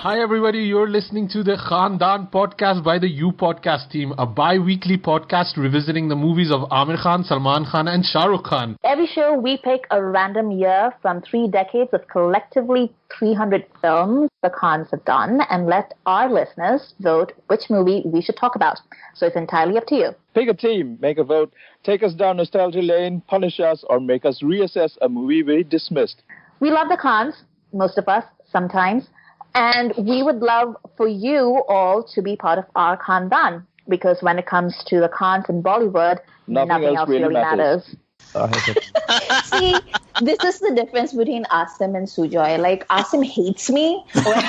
Hi everybody, you're listening to the Khandaan Podcast by the You Podcast team, a bi-weekly podcast revisiting the movies of Amir Khan, Salman Khan and Shahrukh Khan. Every show we pick a random year from 3 decades of collectively 300 films the Khans have done and let our listeners vote which movie we should talk about. So it's entirely up to you. Pick a team, make a vote, take us down nostalgia lane, punish us, or make us reassess a movie we dismissed. We love the Khans, most of us, sometimes. And we would love for you all to be part of our Khandaan, because when it comes to the Khans in Bollywood, nothing else really matters. See, this is the difference between Asim and Sujoy. Like, Asim hates me, whereas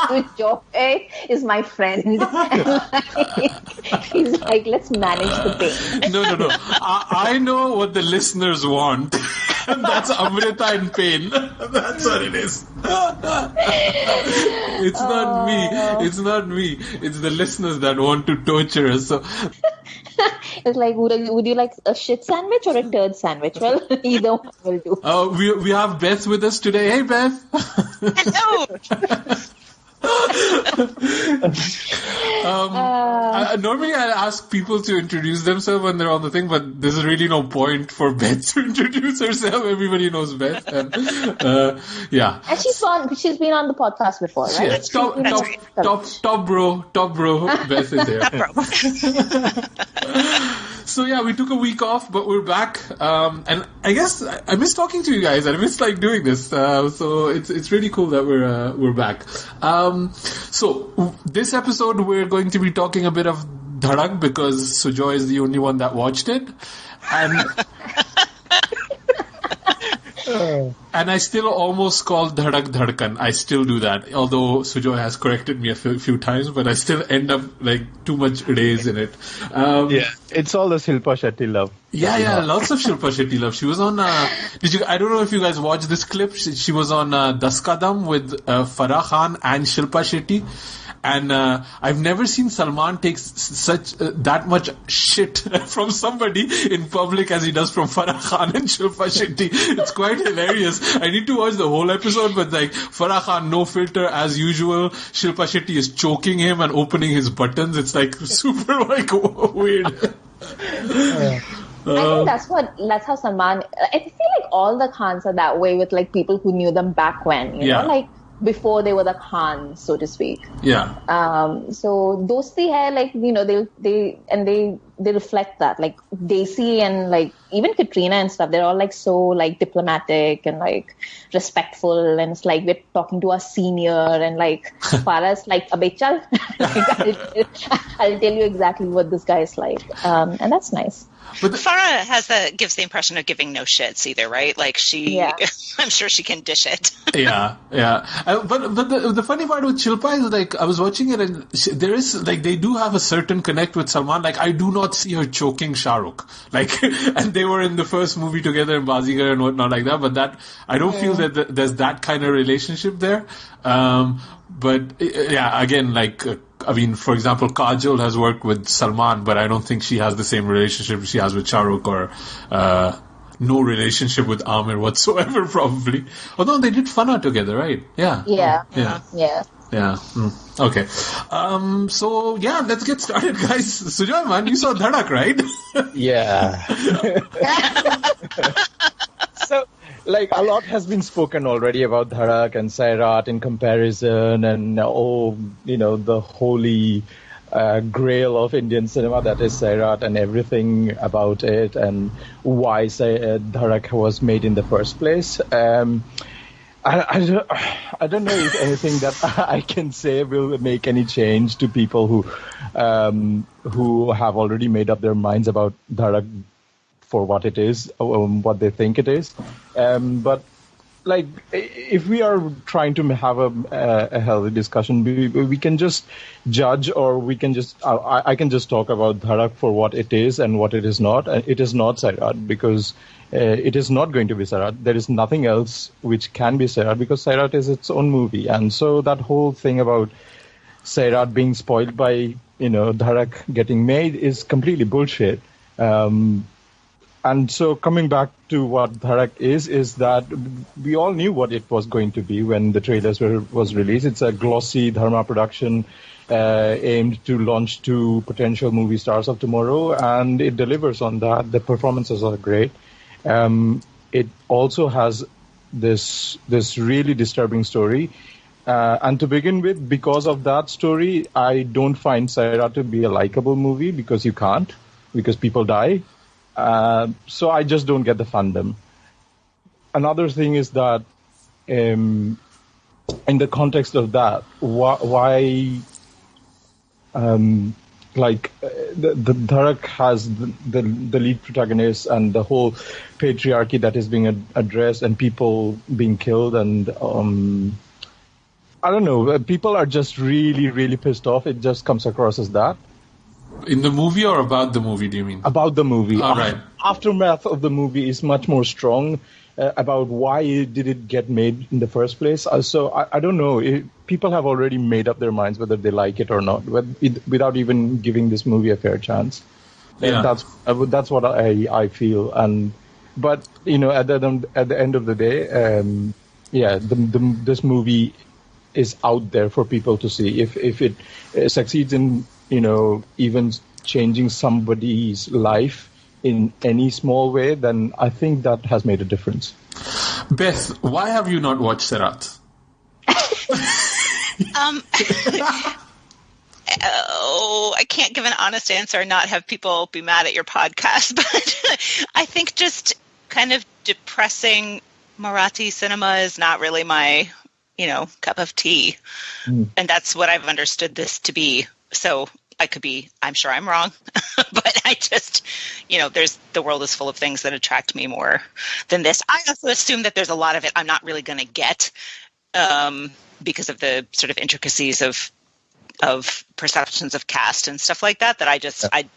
Sujoy is my friend. He's like, let's manage the pain. No. I know what the listeners want. That's Amrita and pain. That's what it is. It's not me. It's the listeners that want to torture us. So it's like, would you like a shit sandwich or a turd sandwich? Well, either one will do. We have Beth with us today. Hey, Beth. Hello. Normally I ask people to introduce themselves when they're on the thing, but there's really no point for Beth to introduce herself. Everybody knows Beth, and yeah. And she's been on the podcast before, right? Yeah, top bro. Beth is here. So yeah, we took a week off, but we're back. And I guess I miss talking to you guys. I miss doing this. So it's really cool that we're back. So this episode we're going to be talking a bit of Dhadak because Sujoy is the only one that watched it, and I still almost call Dhadak Dhadkan. I still do that, although Sujoy has corrected me a few times, but I still end up like too much days in it. Yeah, it's all the Shilpa Shetty love. Yeah, lots of Shilpa Shetty love. She was on. I don't know if you guys watched this clip. She was on Das Kadam with Farah Khan and Shilpa Shetty. And I've never seen Salman take that much shit from somebody in public as he does from Farah Khan and Shilpa Shetty. It's quite hilarious. I need to watch the whole episode, but like Farah Khan, no filter as usual. Shilpa Shetty is choking him and opening his buttons. It's like super like weird. I think that's how Salman. I feel like all the Khans are that way with like people who knew them back when, you know, like before they were the Khans, so to speak. Yeah. So dosti hai, like, you know, they reflect that, like Desi and like even Katrina and stuff. They're all like so like diplomatic and like respectful, and it's like we're talking to our senior, and like Farah's like abe chal. I'll tell you exactly what this guy is like, and that's nice. But Farah gives the impression of giving no shits either, right? Like I'm sure she can dish it. Yeah. But the funny part with Shilpa is like I was watching it, and there is like they do have a certain connect with Salman. Like I do not see her choking Shahrukh. Like, and they were in the first movie together in Bazigar and whatnot like that. But that I don't feel that there's that kind of relationship there. But yeah, again, like. I mean, for example, Kajol has worked with Salman, but I don't think she has the same relationship she has with Shahrukh, or no relationship with Amir whatsoever, probably. Although they did Fana together, right? Yeah. Okay. So yeah, let's get started, guys. Sujoy, man, you saw Dhadak, right? Yeah. So, like, a lot has been spoken already about Dhadak and Sairat in comparison, and the holy grail of Indian cinema that is Sairat, and everything about it, and why Dhadak was made in the first place. I don't know if anything that I can say will make any change to people who have already made up their minds about Dhadak for what it is, what they think it is. But like, if we are trying to have a healthy discussion, we can just judge, or we can just I can just talk about Dhadak for what it is and what it is not. And it is not Sairat, because it is not going to be Sairat. There is nothing else which can be Sairat because Sairat is its own movie. And so that whole thing about Sairat being spoiled by, Dhadak getting made is completely bullshit. And so coming back to what Dhadak is that we all knew what it was going to be when the trailers was released. It's a glossy Dharma production aimed to launch 2 potential movie stars of tomorrow, and it delivers on that. The performances are great. It also has this really disturbing story. And to begin with, because of that story, I don't find Sairat to be a likable movie because you can't, because people die. So I just don't get the fandom. Another thing is that in the context of that, why the Dhadak has the lead protagonist and the whole patriarchy that is being addressed and people being killed and I don't know, people are just really, really pissed off. It just comes across as that. In the movie or about the movie, do you mean? About the movie. All right. Aftermath of the movie is much more strong about why did it get made in the first place. So I don't know. People have already made up their minds whether they like it or not, without even giving this movie a fair chance. Yeah. That's what I feel. But at the end of the day, this movie is out there for people to see. If it succeeds in even changing somebody's life in any small way, then I think that has made a difference. Beth, why have you not watched Sairat? I can't give an honest answer and not have people be mad at your podcast, but I think just kind of depressing Marathi cinema is not really my, cup of tea. And that's what I've understood this to be. So I'm sure I'm wrong, but I just, the world is full of things that attract me more than this. I also assume that there's a lot of it I'm not really going to get because of the sort of intricacies of perceptions of caste and stuff like that,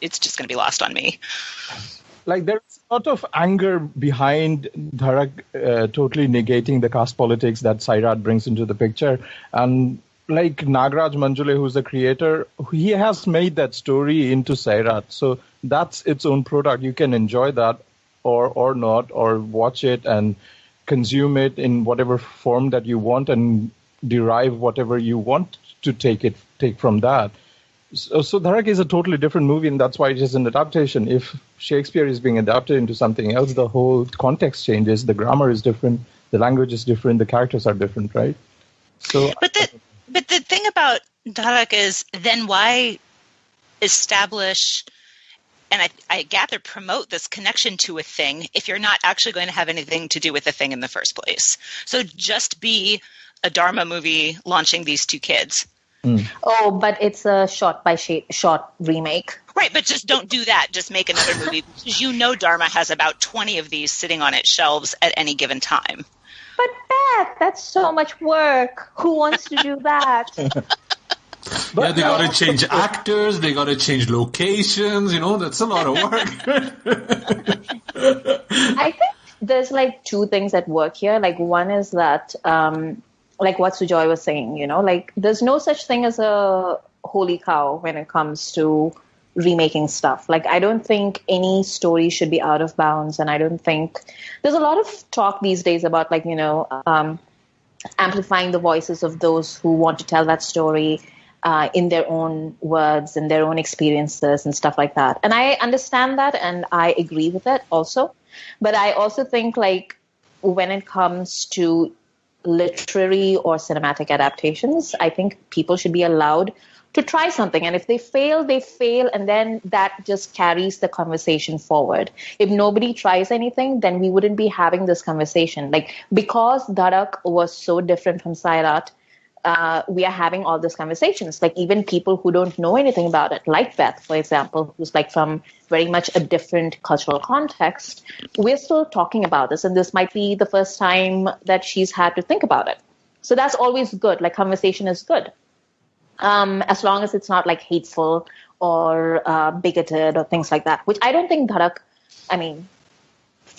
it's just going to be lost on me. Like there's a lot of anger behind Dhadak totally negating the caste politics that Sairat brings into the picture. And like Nagraj Manjule, who's the creator, he has made that story into Sairat. So that's its own product. You can enjoy that or not, or watch it and consume it in whatever form that you want and derive whatever you want to take from that. So Dhadak is a totally different movie, and that's why it is an adaptation. If Shakespeare is being adapted into something else, the whole context changes. The grammar is different. The language is different. The characters are different, right? So, But the thing about Dhadak is then why establish and I gather promote this connection to a thing if you're not actually going to have anything to do with the thing in the first place. So just be a Dharma movie launching these 2 kids. Oh, but it's a shot by shot remake. Right, but just don't do that. Just make another movie because Dharma has about 20 of these sitting on its shelves at any given time. But Beth, that's so much work. Who wants to do that? They got to change actors. They got to change locations. That's a lot of work. I think there's 2 things at work here. One is that, what Sujoy was saying, there's no such thing as a holy cow when it comes to remaking stuff. I don't think any story should be out of bounds, and I don't think there's a lot of talk these days about amplifying the voices of those who want to tell that story in their own words and their own experiences and stuff like that. And I understand that, and I agree with it also. But I also think when it comes to literary or cinematic adaptations, I think people should be allowed to try something. And if they fail, they fail. And then that just carries the conversation forward. If nobody tries anything, then we wouldn't be having this conversation. Because Dhadak was so different from Sairat, we are having all these conversations. Even people who don't know anything about it, like Beth, for example, who's from very much a different cultural context, we're still talking about this. And this might be the first time that she's had to think about it. So that's always good. Conversation is good. As long as it's not hateful or bigoted or things like that, which I don't think Dhadak,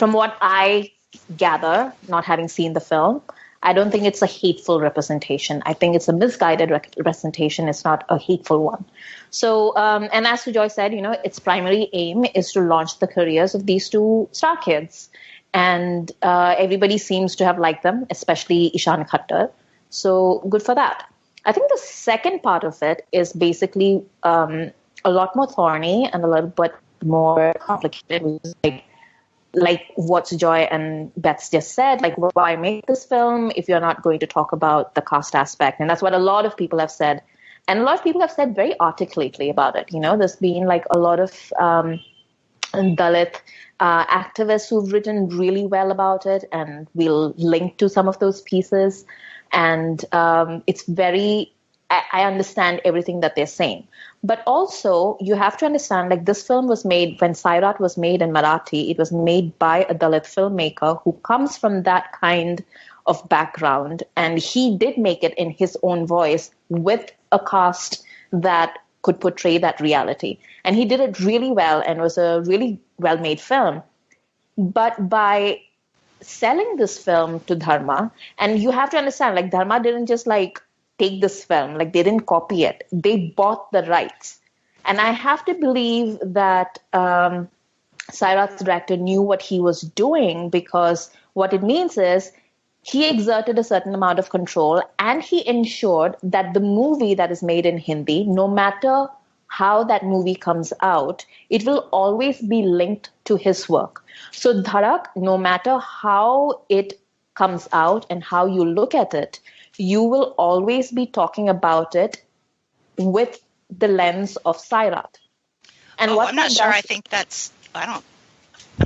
from what I gather, not having seen the film, I don't think it's a hateful representation. I think it's a misguided representation. It's not a hateful one. So, and as Sujoy said, its primary aim is to launch the careers of these two star kids. And everybody seems to have liked them, especially Ishan Khattar. So good for that. I think the second part of it is basically a lot more thorny and a little bit more complicated. Like what Sujoy and Beth just said, like, why make this film if you're not going to talk about the caste aspect? And that's what a lot of people have said. And a lot of people have said very articulately about it. There's been like a lot of Dalit activists who've written really well about it, and we'll link to some of those pieces. And it's very, I understand everything that they're saying. But also, you have to understand, like, this film was made, when Sairat was made in Marathi, it was made by a Dalit filmmaker who comes from that kind of background. And he did make it in his own voice with a cast that could portray that reality. And he did it really well, and was a really well-made film. But by selling this film to Dharma, and you have to understand, like, Dharma didn't just, like, take this film, like, they didn't copy it. They bought the rights. And I have to believe that Sairat's director knew what he was doing, because what it means is he exerted a certain amount of control, and he ensured that the movie that is made in Hindi, no matter how that movie comes out, it will always be linked to his work. So Dhadak, no matter how it comes out and how you look at it, you will always be talking about it with the lens of Sairat. And I'm not sure. I think I'm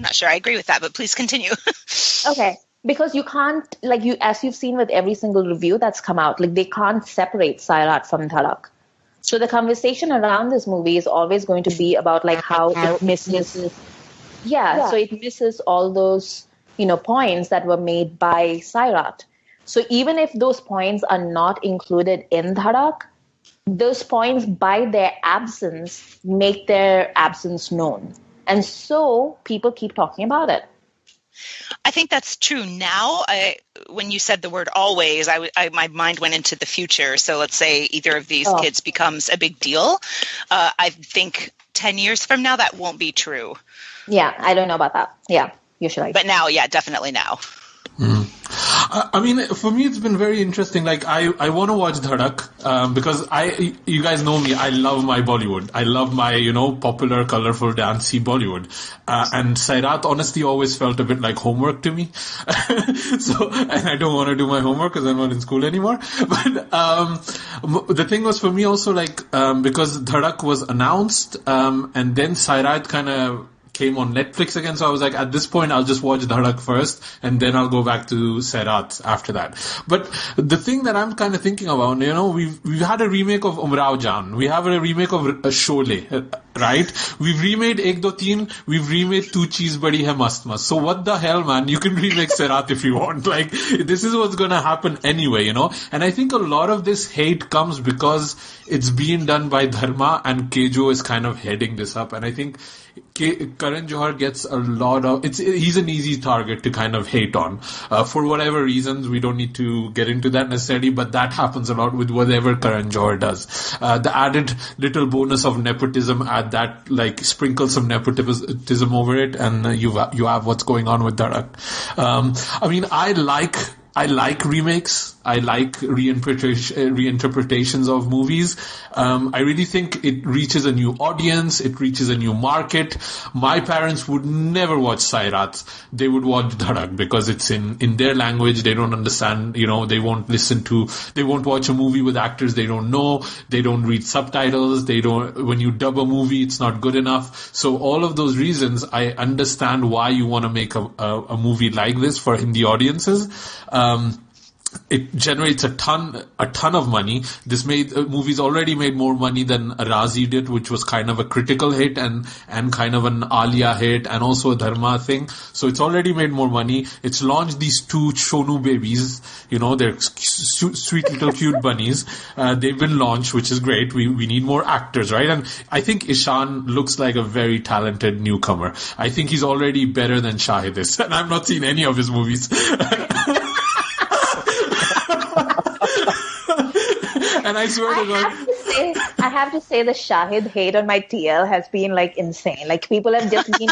not sure I agree with that, but please continue. Okay. Because you can't, like, as you've seen with every single review that's come out, like, they can't separate Sairat from Dhadak. So the conversation around this movie is always going to be about, like, how it misses. Yeah, so it misses all those, points that were made by Sairat. So even if those points are not included in Dhadak, those points, by their absence, make their absence known. And so people keep talking about it. I think that's true now. When you said the word always, my mind went into the future. So let's say either of these kids becomes a big deal. I think 10 years from now, that won't be true. Yeah, I don't know about that. Yeah, you're right. But now, yeah, definitely now. Mm. I mean, for me, it's been very interesting. Like, I want to watch Dhadak because you guys know me. I love my Bollywood. I love my, popular, colorful, dancey Bollywood. And Sairat honestly always felt a bit like homework to me. And I don't want to do my homework because I'm not in school anymore. But the thing was for me also, like, because Dhadak was announced, and then Sairat kind of came on Netflix again, so I was like, at this point, I'll just watch Dhadak first, and then I'll go back to Sairat after that. But the thing that I'm kind of thinking about, we've had a remake of Umrao Jaan, we have a remake of Sholay, right? We've remade Ek Do Teen, we've remade Tu Cheez Badi Hai Mast Mast. So what the hell, man? You can remake Sairat if you want. Like, this is what's gonna happen anyway, And I think a lot of this hate comes because it's being done by Dharma, and Kajol is kind of heading this up, and I think Karan Johar gets a lot of... He's an easy target to kind of hate on. For whatever reasons, we don't need to get into that necessarily, but that happens a lot with whatever Karan Johar does. The added little bonus of nepotism, add that, like, sprinkle some nepotism over it, and you have what's going on with Dhadak. I mean, I like remakes. I like reinterpretations of movies. I really think it reaches a new audience. It reaches a new market. My parents would never watch Sairat. They would watch Dhadak because it's in their language. They don't understand, they won't they won't watch a movie with actors they don't know. They don't read subtitles. When you dub a movie, it's not good enough. So all of those reasons, I understand why you want to make a movie like this for Hindi audiences. it generates a ton of money. This movie's already made more money than Razi did, which was kind of a critical hit and kind of an Alia hit and also a Dharma thing. So it's already made more money. It's launched these 2 Shonu babies. They're sweet little cute bunnies. They've been launched, which is great. We need more actors, right? And I think Ishan looks like a very talented newcomer. I think he's already better than Shahid is, and I've not seen any of his movies. And I swear to God, I have to say the Shahid hate on my TL has been like insane. Like people have just been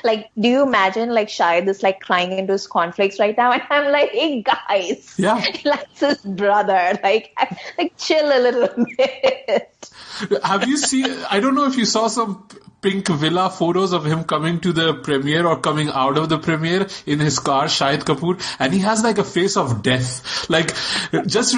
like, do you imagine like Shahid is like crying into his cornflakes right now? And I'm like, hey guys, he likes his brother. Like chill a little bit. Have you seen, I don't know if you saw some pink villa photos of him coming to the premiere or coming out of the premiere in his car, Shahid Kapoor, and he has like a face of death. Like, just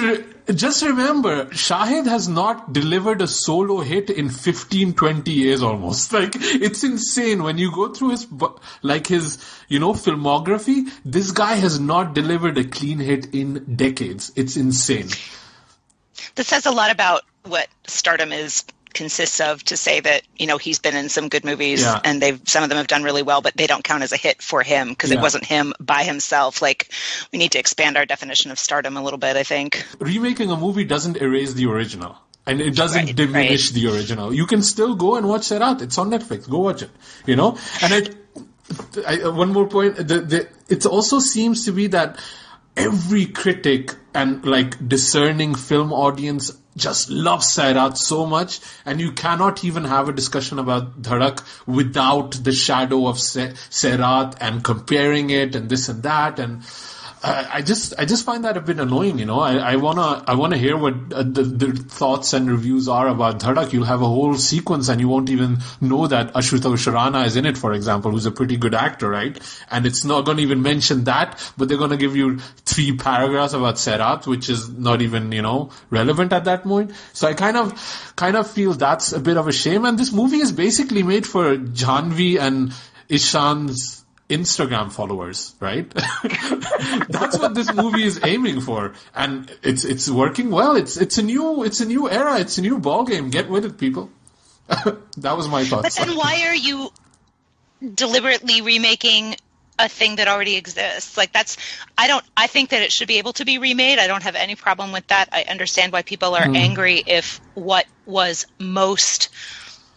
remember, Shahid has not delivered a solo hit in 15, 20 years almost. Like, it's insane. When you go through his filmography, this guy has not delivered a clean hit in decades. It's insane. This says a lot about what stardom consists of, to say that he's been in some good movies and some of them have done really well, but they don't count as a hit for him because it wasn't him by himself. Like, we need to expand our definition of stardom a little bit, I think. Remaking a movie doesn't erase the original, and it doesn't diminish the original. You can still go and watch Serat. It's on Netflix. Go watch it. And one more point. It also seems to be that every critic and like discerning film audience just loves Sairat so much, and you cannot even have a discussion about Dhadak without the shadow of Sairat and comparing it and this and that. And I just find that a bit annoying. I wanna hear what the thoughts and reviews are about Dhadak. You'll have a whole sequence and you won't even know that Ashutosh Rana is in it, for example, who's a pretty good actor, right? And it's not going to even mention that, but they're going to give you 3 paragraphs about Sairat, which is not even relevant at that point. So I kind of feel that's a bit of a shame. And this movie is basically made for Janhvi and Ishan's Instagram followers, right? That's what this movie is aiming for, and it's working well. It's a new era. It's a new ball game. Get with it, people. That was my thoughts. But then why are you deliberately remaking a thing that already exists? Like, I think that it should be able to be remade. I don't have any problem with that. I understand why people are angry if what was most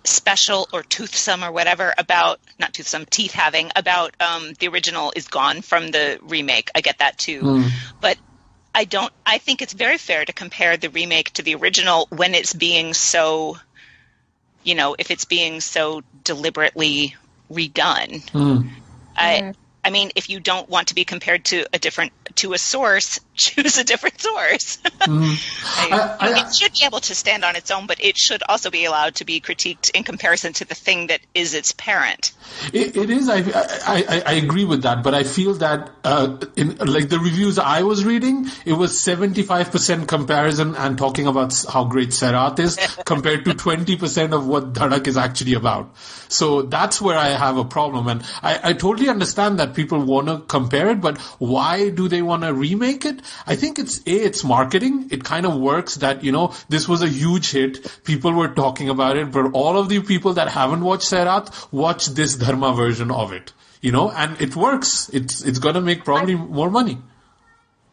special or toothsome or whatever about, not toothsome, teeth having about the original is gone from the remake. I get that too. But I think it's very fair to compare the remake to the original when it's being so, if it's being so deliberately redone. I mean, if you don't want to be compared to a source, choose a different source. It should be able to stand on its own, but it should also be allowed to be critiqued in comparison to the thing that is its parent. It is. I agree with that, but I feel that in like the reviews I was reading, it was 75% comparison and talking about how great Sairat is compared to 20% of what Dhadak is actually about. So that's where I have a problem, and I totally understand that people want to compare it, but why do they want to remake it? I think it's marketing. It kind of works that, this was a huge hit. People were talking about it, but all of the people that haven't watched Sairat watch this Dharma version of it, and it works. It's going to make probably more money.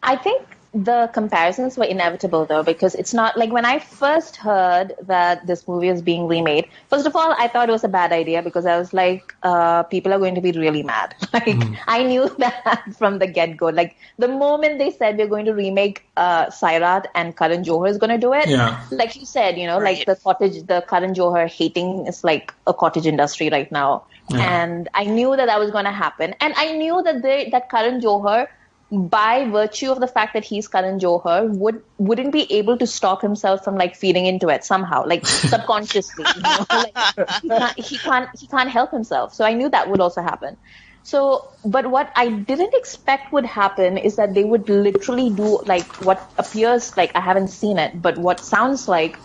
I think the comparisons were inevitable though, because it's not like when I first heard that this movie is being remade, first of all, I thought it was a bad idea because I was like, people are going to be really mad. I knew that from the get-go. Like the moment they said we're going to remake Sairat and Karan Johar is going to do it, like you said, like the Karan Johar hating is like a cottage industry right now. And I knew that was going to happen. And I knew that Karan Johar, by virtue of the fact that he's Karan Johar, wouldn't be able to stop himself from like feeding into it somehow, like subconsciously. He can't help himself. So I knew that would also happen. So, but what I didn't expect would happen is that they would literally do like what appears like, I haven't seen it, but what sounds like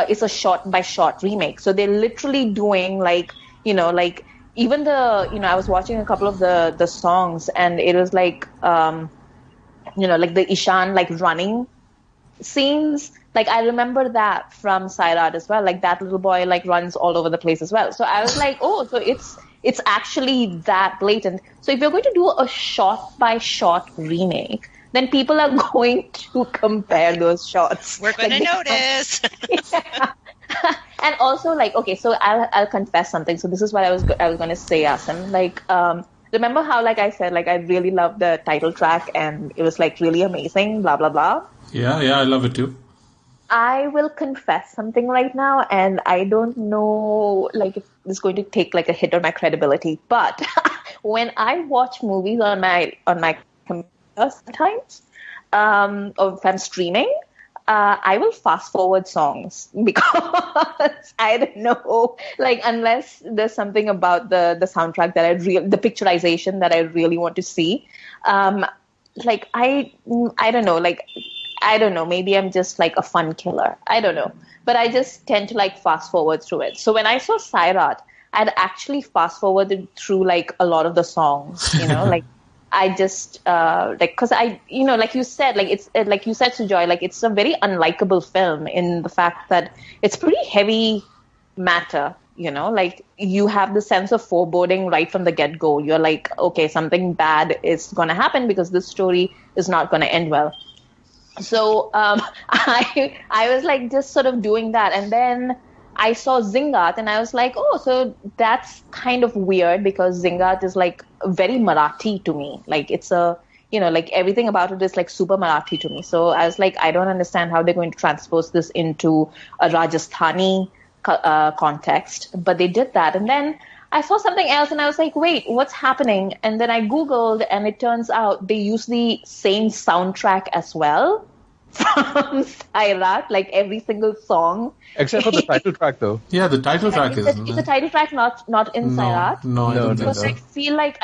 is a shot by shot remake. So they're literally doing like, even I was watching a couple of the songs, and it was like, like the Ishan like running scenes. Like I remember that from Sairat as well. Like that little boy like runs all over the place as well. So I was like, oh, so it's actually that blatant. So if you're going to do a shot by shot remake, then people are going to compare those shots. We're going to notice. Yeah. And also, like, okay, so I'll confess something. So this is what I was going to say, Asim. Like, remember how, like I said, like I really loved the title track and it was like really amazing, blah blah blah. Yeah, I love it too. I will confess something right now, and I don't know, like, if this is going to take like a hit on my credibility. But when I watch movies on my computer sometimes, or if I'm streaming, I will fast forward songs because I don't know, like, unless there's something about the soundtrack that the picturization that I really want to see. Like I don't know, like. I don't know, maybe I'm just like a fun killer. I don't know. But I just tend to like fast forward through it. So when I saw Sairat, I'd actually fast forwarded through like a lot of the songs, like I just, like, cause like you said, like it's, like you said, Sujoy, like it's a very unlikable film in the fact that it's pretty heavy matter, like you have the sense of foreboding right from the get-go. You're like, okay, something bad is going to happen because this story is not going to end well. So I was like just sort of doing that, and then I saw Zingat, and I was like, oh, so that's kind of weird because Zingat is like very Marathi to me. Like it's a, like everything about it is like super Marathi to me. So I was like, I don't understand how they're going to transpose this into a Rajasthani context, but they did that, and then I saw something else and I was like, wait, what's happening? And then I Googled and it turns out they use the same soundtrack as well from Sairat, like every single song. Except for the title track though. Yeah, the title track is. Is the title track not in Sairat? No. Because I feel like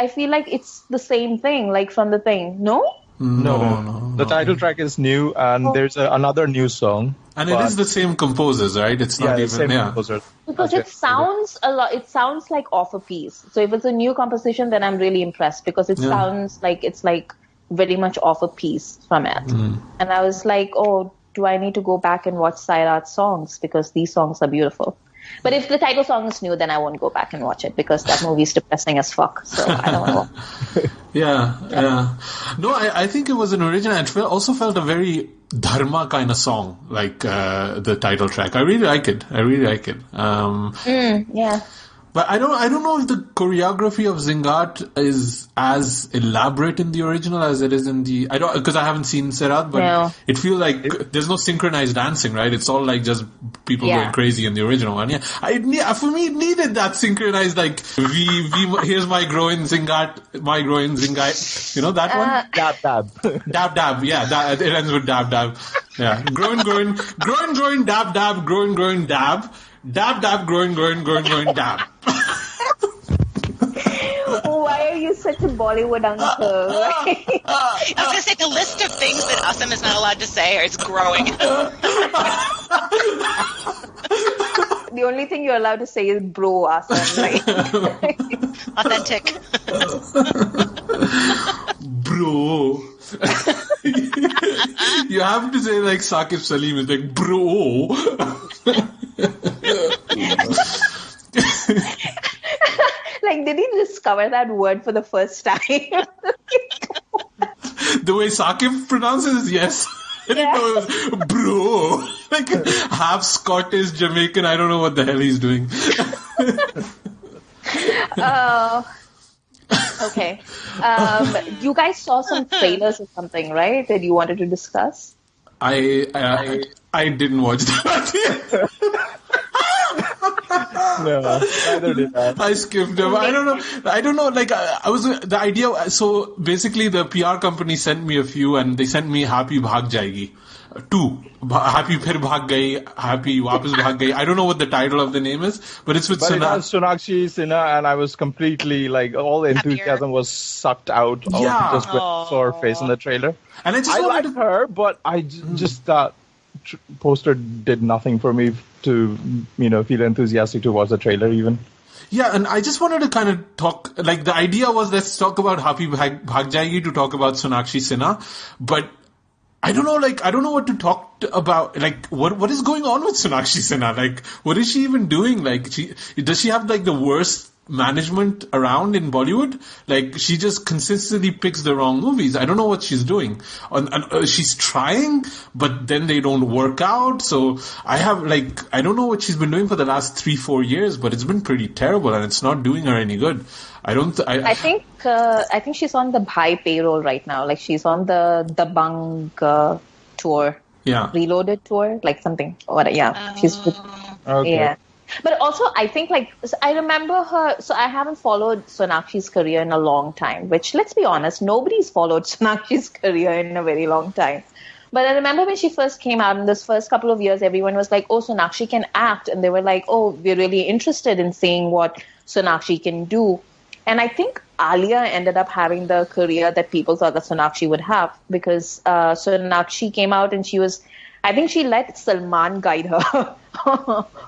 it's the same thing, like from the thing. No? No. The title track is new and there's another new song. And it is the same composers, right? It's not even same composer. Because it sounds a lot. It sounds like off a piece. So if it's a new composition, then I'm really impressed because it sounds like it's like very much off a piece from it. And I was like, oh, do I need to go back and watch Sairat's songs because these songs are beautiful? But if the title song is new, then I won't go back and watch it because that movie is depressing as fuck. So I don't want to. Yeah. No, I think it was an original. It also felt a very dharma kind of song, like the title track. I really like it. Yeah. But I don't know if the choreography of Zingat is as elaborate in the original as it is in the. I don't, because I haven't seen Sairat, but it feels like there's no synchronized dancing, right? It's all like just people going crazy in the original one. Yeah, for me, it needed that synchronized, like here's my growing Zingat, that one. Dab. Dab. Yeah, it ends with dab. Yeah, growing, dab, growing, dab. Dab, growing, dab. Why are you such a Bollywood uncle? Right? I was going to say, the list of things that Asim is not allowed to say is growing. The only thing you're allowed to say is bro, Asim. Right? Authentic. Bro. You have to say like Saqib Salim is like bro. Like, did he discover that word for the first time? The way Saqib pronounces it, yes. I didn't know it was bro. Like half Scottish, Jamaican, I don't know what the hell he's doing. Okay. You guys saw some trailers or something, right? That you wanted to discuss? I didn't watch that. No, neither did I. I skipped them. I don't know. Like I was the idea. So basically, the PR company sent me a few, and they sent me "Happy Bhag Jayegi," 2. Happy Phir Bhag Gayi, Happy Wapas Bhag Gayi. I don't know what the title of the name is, but it's with But it has Sonakshi Sinha, and I was completely like all the enthusiasm was sucked out of just when I saw her face in the trailer. And I liked her, but I just thought poster did nothing for me to feel enthusiastic to watch the trailer even. Yeah, and I just wanted to kind of talk, like the idea was let's talk about Happy Bhag Jayegi to talk about Sonakshi Sinha, but I don't know, I don't know what to talk about. Like, what is going on with Sonakshi Sinha? Like, what is she even doing? Like, does she have like the worst management around in Bollywood? Like, she just consistently picks the wrong movies. I don't know what she's doing. And she's trying, but then they don't work out. So I don't know what she's been doing for the last 3-4 years, but it's been pretty terrible and it's not doing her any good. I think she's on the high payroll right now. Like, she's on the Bang tour. Yeah. Reloaded tour, like something. She's Okay. Yeah. But also, I think, I remember her, so I haven't followed Sonakshi's career in a long time, which, let's be honest, nobody's followed Sonakshi's career in a very long time. But I remember when she first came out, in this first couple of years, everyone was like, oh, Sonakshi can act. And they were like, oh, we're really interested in seeing what Sonakshi can do. And I think Alia ended up having the career that people thought that Sonakshi would have, because Sonakshi came out and I think she let Salman guide her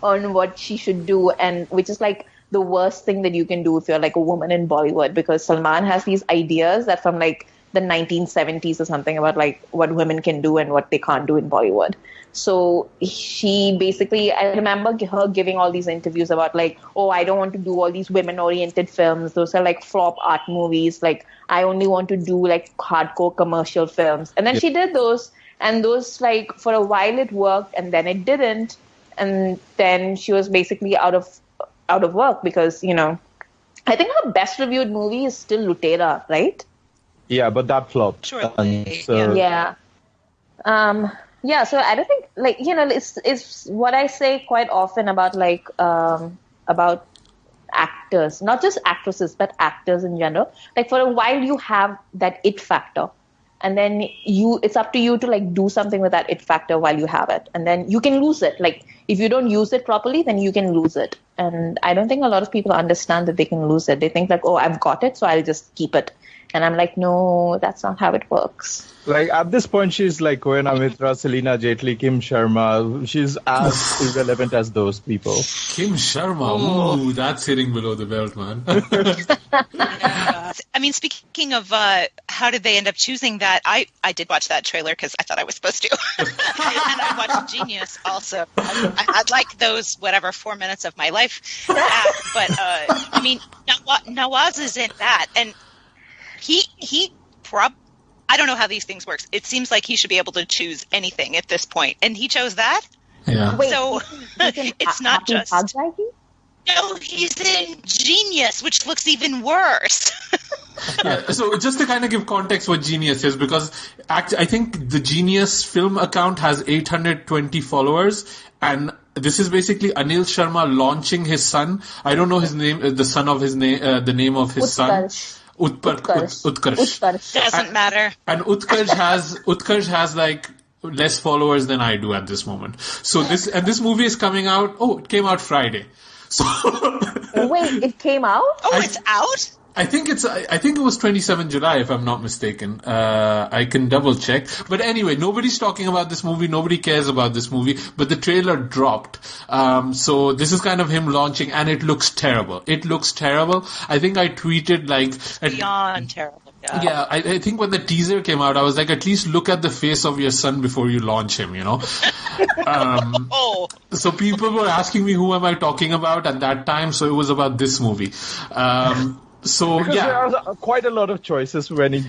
on what she should do, and which is like the worst thing that you can do if you're like a woman in Bollywood, because Salman has these ideas that from like the 1970s or something about like what women can do and what they can't do in Bollywood. So she basically, I remember her giving all these interviews about like, oh, I don't want to do all these women-oriented films. Those are like flop art movies. Like, I only want to do like hardcore commercial films. And then she did those. And those, like, for a while it worked, and then it didn't. And then she was basically out of work because, I think her best reviewed movie is still Lutera, right? Yeah, but that flopped. Sure. Yeah. So I don't think, it's what I say quite often about, about actors, not just actresses, but actors in general. Like, for a while you have that it factor. And then it's up to you to like do something with that it factor while you have it. And then you can lose it. Like, if you don't use it properly, then you can lose it. And I don't think a lot of people understand that they can lose it. They think like, oh, I've got it, so I'll just keep it. And I'm like, no, that's not how it works. Like, at this point, she's like Koena Mitra, Selena Jaitley, Kim Sharma. She's as irrelevant as those people. Kim Sharma, ooh, that's hitting below the belt, man. I mean, speaking of how did they end up choosing that, I did watch that trailer because I thought I was supposed to. And I watched Genius also. I'd like those, 4 minutes of my life back. But, I mean, Nawaz is in that. And I don't know how these things work. It seems like he should be able to choose anything at this point. And he chose that? Yeah. Wait, so it's not just... Bhag No, he's in Genius, which looks even worse. Yeah, so just to kind of give context what Genius is, because I think the Genius film account has 820 followers, and this is basically Anil Sharma launching his son. I don't know his name, the son of his name, the name of his son. Utkarsh. Doesn't matter. And Utkarsh has like less followers than I do at this moment. So this movie is coming out. Oh, it came out Friday. So wait, it came out? Oh, it's out? I think it was 27 July, if I'm not mistaken. I can double check. But anyway, nobody's talking about this movie. Nobody cares about this movie. But the trailer dropped. So this is kind of him launching, and it looks terrible. It looks terrible. I think I tweeted beyond terrible. Yeah, I think when the teaser came out, I was like, at least look at the face of your son before you launch him, So people were asking me who am I talking about at that time, so it was about this movie. Because there are quite a lot of choices when you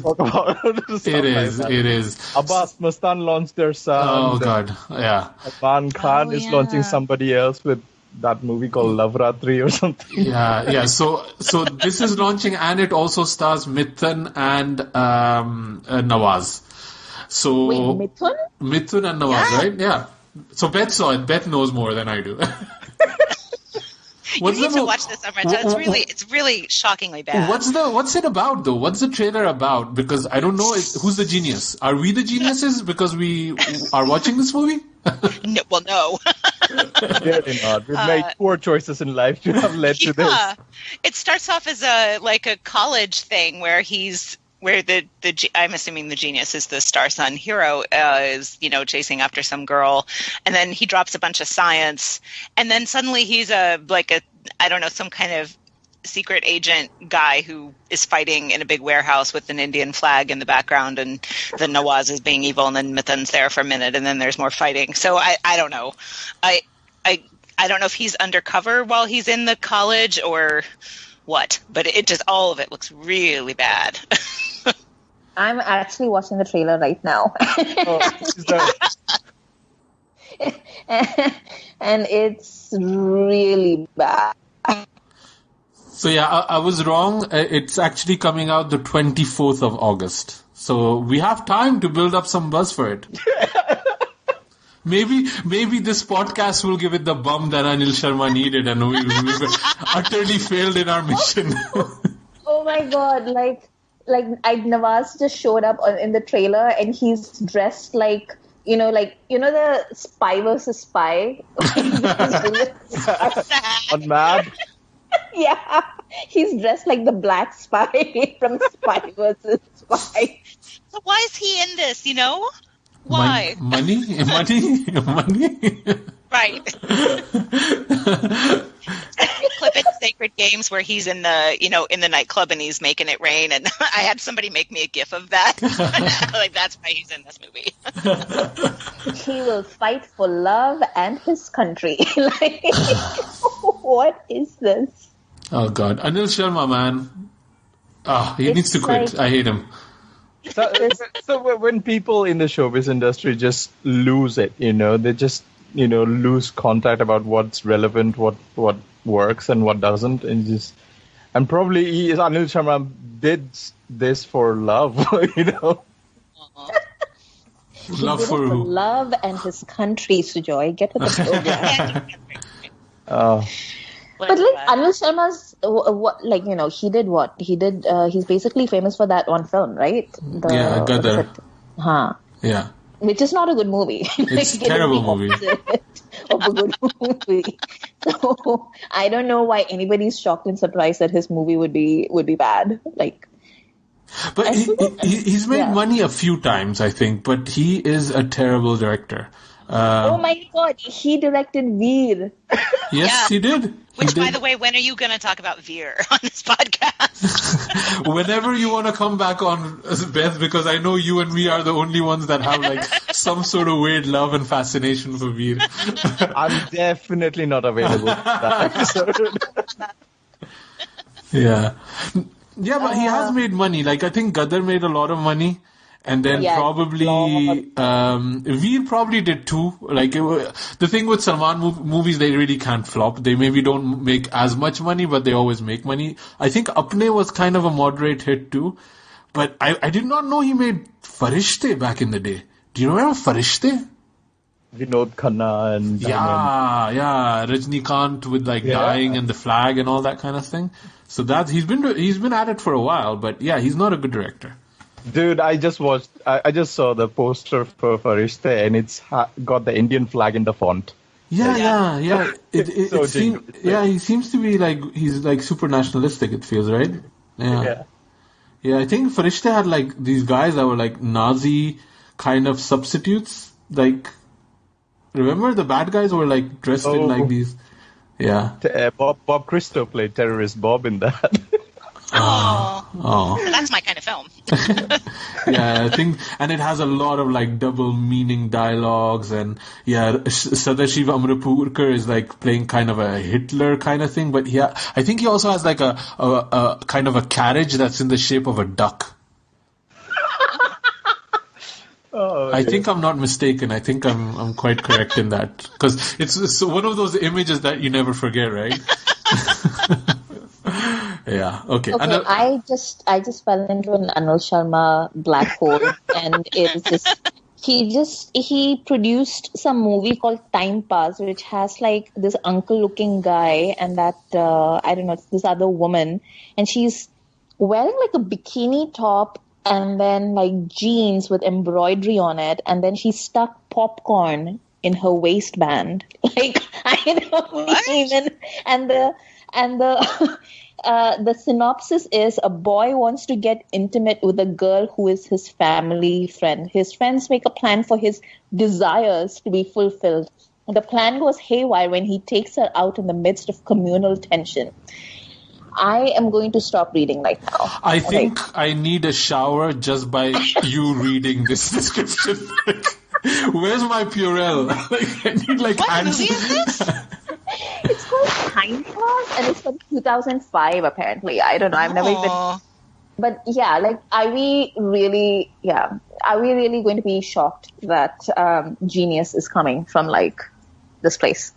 talk about stuff It is. Abbas Mustan launched their son. Oh, God, yeah. Aman Khan is launching somebody else with that movie called Love Ratri or something. Yeah. So this is launching, and it also stars Mithun and Nawaz. So wait, Mithun? Mithun and Nawaz, right? Yeah. So Beth saw it. Beth knows more than I do. You need to watch this, Amrita. It's really shockingly bad. What's it about though? What's the trailer about? Because I don't know who's the genius. Are we the geniuses because we are watching this movie? No. Clearly not. We've made poor choices in life to have led to this. It starts off as a college thing where I'm assuming the genius is the star son hero, is, chasing after some girl, and then he drops a bunch of science, and then suddenly he's a I don't know, some kind of secret agent guy who is fighting in a big warehouse with an Indian flag in the background, and then Nawaz is being evil, and then Mithan's there for a minute, and then there's more fighting. So I don't know. I don't know if he's undercover while he's in the college or what, but it just, all of it looks really bad. I'm actually watching the trailer right now. And it's really bad. So yeah, I was wrong. It's actually coming out the 24th of August. So we have time to build up some buzz for it. Maybe this podcast will give it the bump that Anil Sharma needed, and we utterly failed in our mission. Oh my god, Nawaz just showed up in the trailer, and he's dressed like, the Spy vs. Spy. On Mad? Yeah, he's dressed like the black spy from Spy vs. Spy. So why is he in this, Why? Money? Right. Clip in Sacred Games where he's in the nightclub and he's making it rain, and I had somebody make me a gif of that. That's why he's in this movie. He will fight for love and his country. What is this? Oh God, Anil Sharma, man. He needs to quit. I hate him. So when people in the showbiz industry just lose it, they just lose contact about what's relevant, what works and what doesn't, and probably Anil Sharma did this for love, Love for who? Love and his country, Sujoy. Get with the program. But Anil Sharma's he did what? He did. He's basically famous for that one film, right? Gadar. Yeah. Which is not a good movie. It's a terrible movie. Of a good movie. So I don't know why anybody's shocked and surprised that his movie would be bad. But he's made money a few times, I think. But he is a terrible director. Oh my God, he directed Veer. Yes, he did. By the way, when are you going to talk about Veer on this podcast? Whenever you want to come back on, Beth, because I know you and me are the only ones that have some sort of weird love and fascination for Veer. I'm definitely not available for that episode. Yeah, but he has made money. I think Gadar made a lot of money. And then probably Veer probably did too. The thing with Salman movies, they really can't flop. They maybe don't make as much money, but they always make money. I think Apne was kind of a moderate hit too. But I did not know he made Farishte back in the day. Do you remember Farishte? Vinod Khanna and yeah, Rajnikant with dying and the flag and all that kind of thing. So he's been at it for a while, but yeah, he's not a good director. Dude, I just saw the poster for Farishte, and it's got the Indian flag in the font. Yeah. He seems to be he's super nationalistic, it feels, right? Yeah. I think Farishte had these guys that were Nazi kind of substitutes. Remember the bad guys were dressed in these. Yeah. Bob Christo played terrorist Bob in that. Oh, that's my kind of film. Yeah, I think, and it has a lot of double meaning dialogues, and Sadashiv Amrapurkar is playing kind of a Hitler kind of thing, but I think he also has a kind of a carriage that's in the shape of a duck. I think I'm not mistaken. I think I'm quite correct in that, because it's one of those images that you never forget, right? Yeah. Okay. I just fell into an Anil Sharma black hole, and it was he produced some movie called Time Pass, which has this uncle-looking guy and that I don't know, this other woman, and she's wearing a bikini top and then jeans with embroidery on it, and then she stuck popcorn in her waistband. I don't even, and the synopsis is a boy wants to get intimate with a girl who is his family friend. His friends make a plan for his desires to be fulfilled. the plan goes haywire when he takes her out in the midst of communal tension. I am going to stop reading right now. I think I need a shower just by you reading this description. Where's my Purell? I need what movie is this? It's called Time Clause, and it's from 2005 apparently. I don't know. I've never even... But yeah, are we really going to be shocked that genius is coming from this place,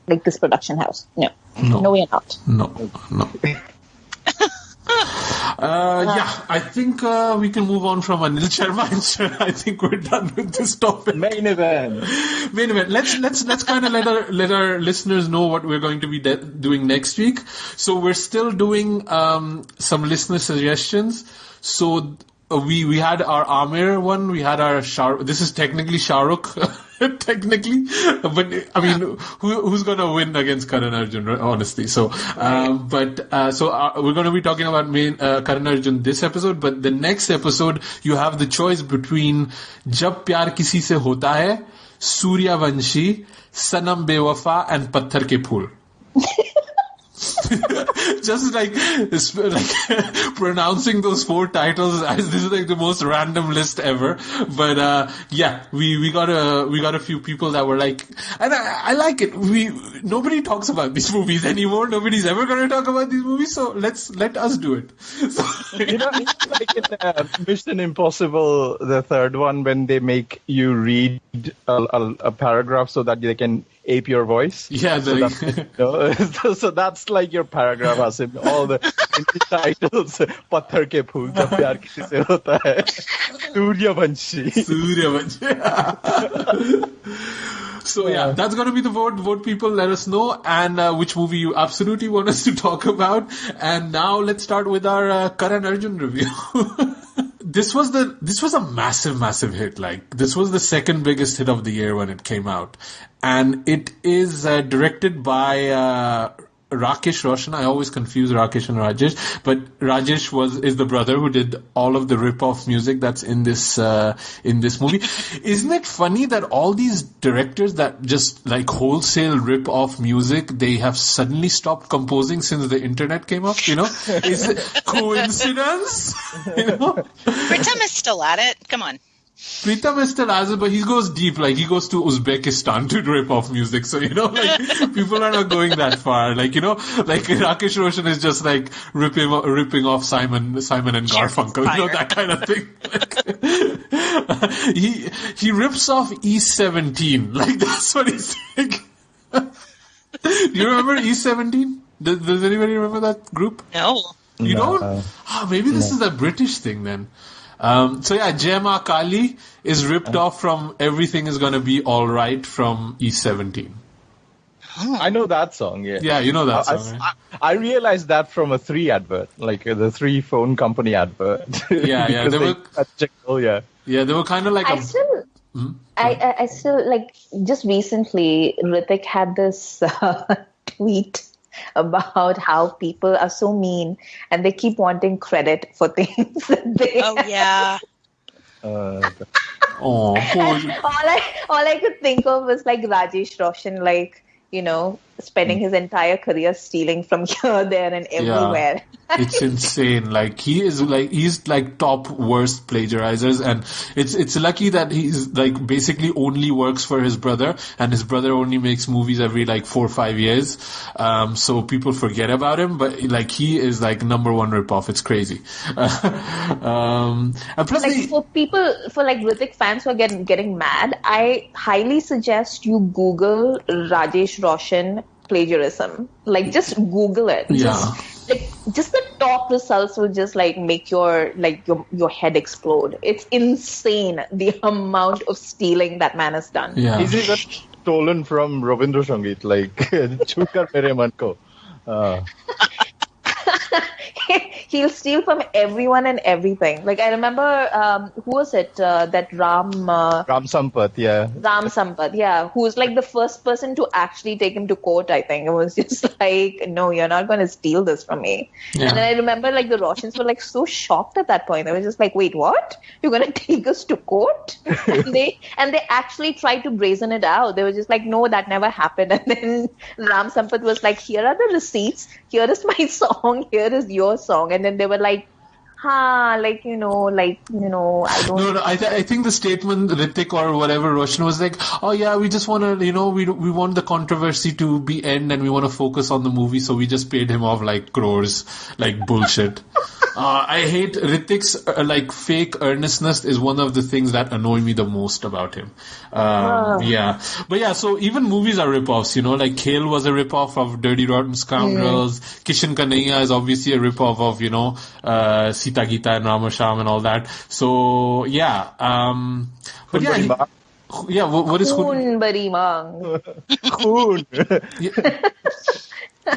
this production house? No, we are not. No. I think we can move on from Anil Sharma. I think we're done with this topic. Main event. Let's kind of let our listeners know what we're going to be doing next week. So we're still doing some listener suggestions. So we had our Amir one. We had our this is technically Shahrukh. Technically, but I mean, who's gonna win against Karan Arjun? Honestly, so we're going to be talking about Karan Arjun this episode. But the next episode, you have the choice between Jab Pyar Kisi Se Hota Hai, Suryavanshi, Sanam Bewafa, and Patthar Ke Phool. Just pronouncing those 4 titles as this is the most random list ever. But we got a few people that were and I like it. Nobody talks about these movies anymore. Nobody's ever going to talk about these movies. So let us do it. So, it's like in Mission Impossible, the third one, when they make you read a paragraph so that they can ape your voice. Yeah, so that's like your paragraph, Asim. All the titles: "Patthar ke phool, jab pyar kisi se hota hai," Suryavanshi. So that's going to be the vote. Vote people, let us know, and which movie you absolutely want us to talk about. And now let's start with our Karan Arjun review. This was a massive hit. This was the second biggest hit of the year when it came out, and it is directed by Rakesh Roshan. I always confuse Rakesh and Rajesh, but Rajesh is the brother who did all of the rip-off music that's in this movie. Isn't it funny that all these directors that just wholesale rip-off music, they have suddenly stopped composing since the internet came up? Is it coincidence? Pritam is still at it. Come on. Pritam is still as it, but he goes deep. He goes to Uzbekistan to rip off music. So, people are not going that far. Rakesh Roshan is just ripping off Simon and Garfunkel, that kind of thing. He rips off E17. That's what he's saying. Do you remember E17? Does anybody remember that group? No. You don't? Maybe this is a British thing then. Jai Ma Kali is ripped off from Everything Is Gonna Be Alright from E17. I know that song, yeah. Yeah, you know that song, right? I realized that from a 3 advert, the 3 phone company advert. Yeah. They were kind of I still just recently, Hrithik had this tweet about how people are so mean and they keep wanting credit for things that they all I could think of was Rajesh Roshan spending his entire career stealing from here, there, and everywhere. It's insane. He's top worst plagiarizers, and it's lucky that he's basically only works for his brother, and his brother only makes movies every 4 or 5 years. So people forget about him, but he is number one ripoff. It's crazy. And plus for Hrithik fans who are getting mad, I highly suggest you Google Rajesh Roshan plagiarism. Just Google it. Just the top results will just make your head explode. It's insane the amount of stealing that man has done. Yeah. Is it stolen from Rabindra Sangeet? Chukar mere man ko. He'll steal from everyone and everything. Like I remember, who was it? That Ram Sampath, yeah. Ram Sampath, yeah, who's like the first person to actually take him to court. I think it was just like, no, you're not going to steal this from me. Yeah. And then I remember like the Roshans were like so shocked at that point. They were just like, wait, what? You're going to take us to court? and they actually tried to brazen it out. They were just like, no, that never happened. And then Ram Sampath was like, here are the receipts. Here is my song. Here is your song. And then they were like, I don't know. No, I think the statement, Hrithik or whatever, Roshan was like, oh yeah, we just want to, we want the controversy to be end and we want to focus on the movie, so we just paid him off like crores, like bullshit. I hate Hrithik's fake earnestness is one of the things that annoy me the most about him. Yeah. But yeah, so even movies are rip-offs, like Khel was a rip-off of Dirty Rotten Scoundrels. Kishan Kanhaiya is obviously a rip-off of, Sita Gita and Ramasham and all that. So, yeah. But yeah. Yeah, what is Khoon Bari Mang? Khoon.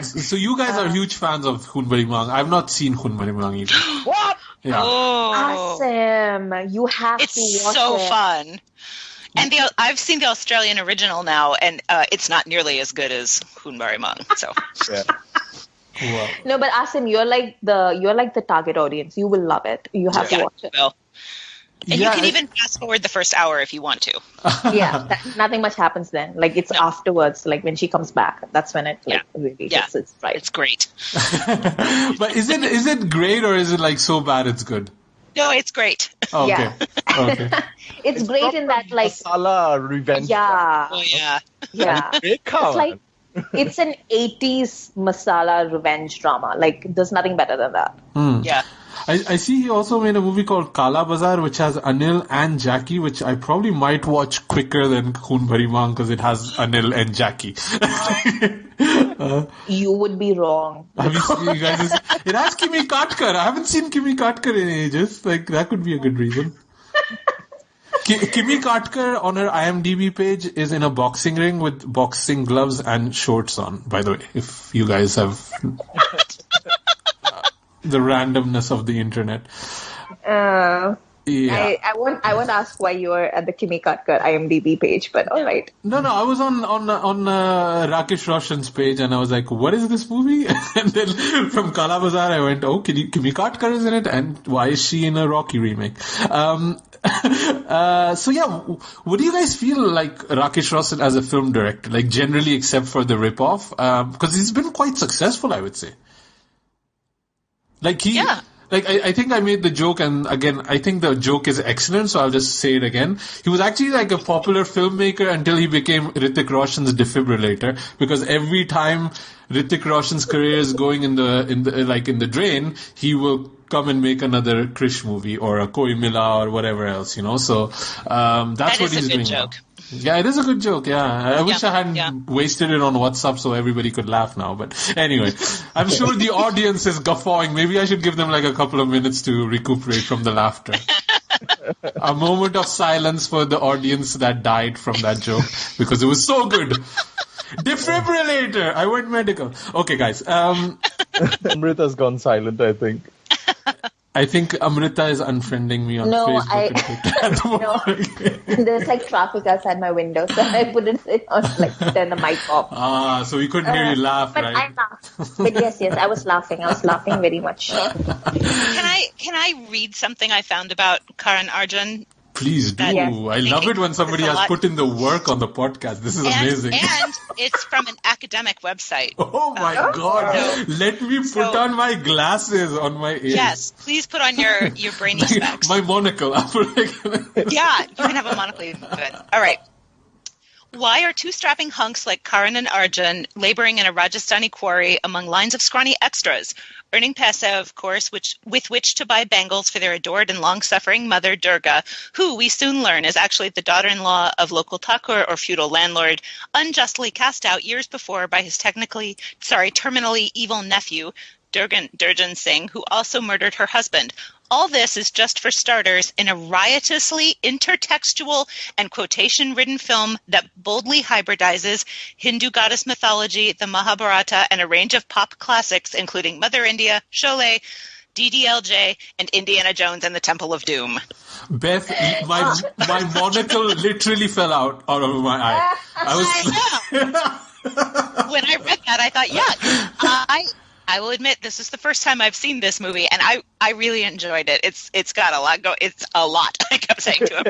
So you guys are huge fans of Khoon Bari Mang. I've not seen Khoon Bari Mang either. What? Yeah. Oh. Awesome. You have to watch it. It's so fun. And I've seen the Australian original now, and it's not nearly as good as Khoon Bari Mang. So. Yeah. Wow. No, but Asim, you're like the target audience. You will love it. You have to watch it. Well. And you can even fast forward the first hour if you want to. Yeah, nothing much happens then. Like it's afterwards, like when she comes back. That's when it really hits its right. It's great. But is it great or is it like so bad it's good? No, it's great. Oh, okay. Okay. It's great in that like masala revenge. Yeah. Oh yeah. Yeah. It's like it's an 80s masala revenge drama. Like there's nothing better than that. Yeah. I see he also made a movie called Kala Bazaar, which has Anil and Jackie, which I probably might watch quicker than Khoon Bari Mang because it has Anil and Jackie. You would be wrong. Have you seen, you guys? It has Kimi Katkar. I haven't seen Kimi Katkar in ages. Like that could be a good reason. Kimi Katkar on her IMDb page is in a boxing ring with boxing gloves and shorts on, by the way, if you guys have the randomness of the internet. Yeah. I won't ask why you were at the Kimi Katkar IMDb page, but all right. No, I was on Rakesh Roshan's page and I was like, what is this movie? And then from Kala Bazaar I went, oh, Kimi Katkar is in it, and why is she in a Rocky remake? So yeah, what do you guys feel like Rakesh Roshan as a film director, like generally except for the rip-off? Because he's been quite successful, I would say. Like I think I made the joke, and again, I think the joke is excellent, so I'll just say it again. He was actually like a popular filmmaker until he became Hrithik Roshan's defibrillator, because every time Hrithik Roshan's career is going in the drain, he will come and make another Krish movie or a Koi Mila or whatever else, So that's what he's doing. Joke. Yeah, it is a good joke, yeah. I wish I hadn't wasted it on WhatsApp so everybody could laugh now. But anyway, I'm sure the audience is guffawing. Maybe I should give them like a couple of minutes to recuperate from the laughter. A moment of silence for the audience that died from that joke because it was so good. Defibrillator! I went medical. Okay, guys. Amrita's gone silent, I think. I think Amrita is unfriending me on Facebook and Twitter. No, there's like traffic outside my window, so I put it on, turn the mic off. So we couldn't hear you laugh, but right? I laughed. But yes, I was laughing. I was laughing very much. Can I read something I found about Karan Arjun? Please do. I love it when somebody has put in the work on the podcast. This is amazing. And it's from an academic website. Oh my God. Let me put on my glasses on my ears. Yes, please put on your brainy specs. My monocle. Yeah, you can have a monocle. Good. All right. Why are two strapping hunks like Karan and Arjun laboring in a Rajasthani quarry among lines of scrawny extras, earning paisa, of course, with which to buy bangles for their adored and long-suffering mother, Durga, who we soon learn is actually the daughter-in-law of local thakur or feudal landlord, unjustly cast out years before by his terminally evil nephew, Durgan Singh, who also murdered her husband, All this is just for starters in a riotously intertextual and quotation-ridden film that boldly hybridizes Hindu goddess mythology, the Mahabharata, and a range of pop classics, including Mother India, Sholay, DDLJ, and Indiana Jones and the Temple of Doom. Beth, my monocle literally fell out of my eye. When I read that, I thought, I will admit this is the first time I've seen this movie, and I really enjoyed it. It's got a lot It's a lot. I kept saying to him,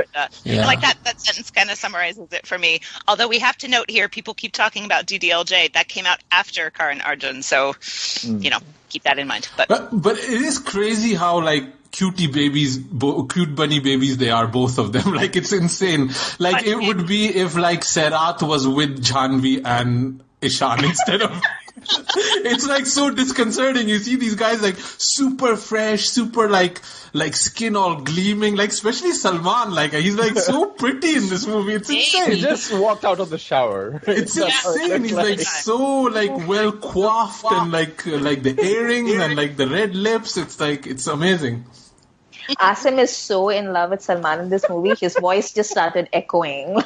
like that sentence kind of summarizes it for me. Although we have to note here, people keep talking about DDLJ. That came out after Karan Arjun, so keep that in mind. But it is crazy how cute bunny babies they are, both of them. Like, it's insane. Like, it would be if Sairat was with Janvi and Ishan instead of. It's so disconcerting. You see these guys super fresh, super skin all gleaming, especially Salman. He's so pretty in this movie. It's insane. He just walked out of the shower. It's insane. He's so well coiffed and the earrings and the red lips. It's amazing. Asim is so in love with Salman in this movie. His voice just started echoing.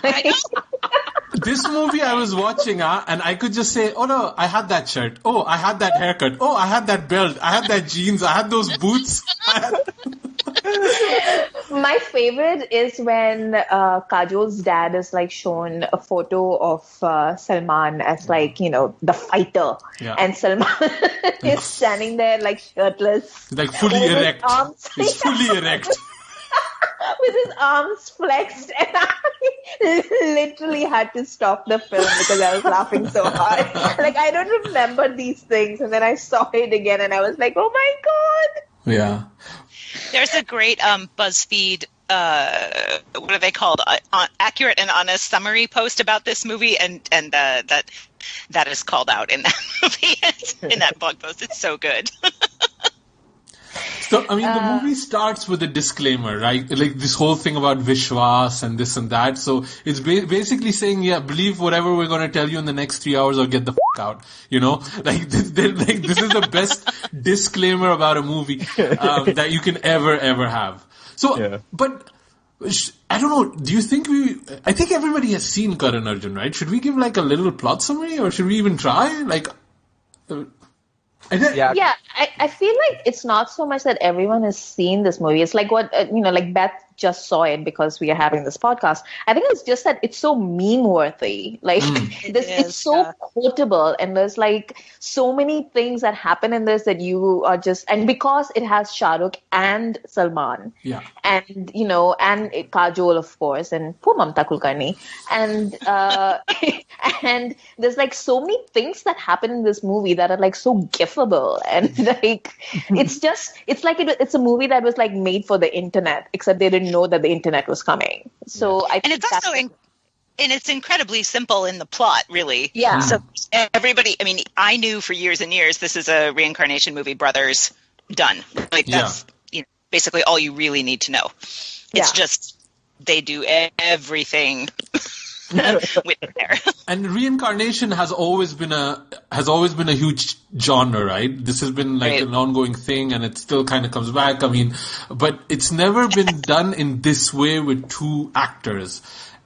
This movie I was watching, and I could just say, oh no, I had that shirt. Oh, I had that haircut. Oh, I had that belt. I had that jeans. I had those boots. My favorite is when Kajol's dad is shown a photo of Salman as the fighter, and Salman is standing there shirtless, fully erect. He's fully erect. With his arms flexed, and I literally had to stop the film because I was laughing so hard. I don't remember these things, and then I saw it again, and I was like, "Oh my god!" Yeah. There's a great BuzzFeed, what are they called? Accurate and honest summary post about this movie, and that is called out in that movie, in that blog post. It's so good. So, the movie starts with a disclaimer, right? This whole thing about Vishwas and this and that. So, it's basically saying, believe whatever we're going to tell you in the next 3 hours or get the out. This is the best disclaimer about a movie that you can ever have. So, but I don't know, do you think I think everybody has seen Karan Arjun, right? Should we give a little plot summary, or should we even try? I feel like it's not so much that everyone has seen this movie. It's what Beth just saw it because we are having this podcast. I think it's just that it's so meme worthy. It's so quotable, and there's so many things that happen in this that you are just, and because it has Shahrukh and Salman, and and Kajol, of course, and poor Mamta Kulkarni, and and there's so many things that happen in this movie that are so gifable, and it's a movie that was made for the internet, except they didn't know that the internet was coming. So I think it's also and it's incredibly simple in the plot, really. Yeah. So everybody, I knew for years and years this is a reincarnation movie. Brothers, done. That's basically all you really need to know. It's just they do everything. With there. And reincarnation has always been a huge genre, right? This has been an ongoing thing, and it still kind of comes back. But it's never been done in this way with two actors.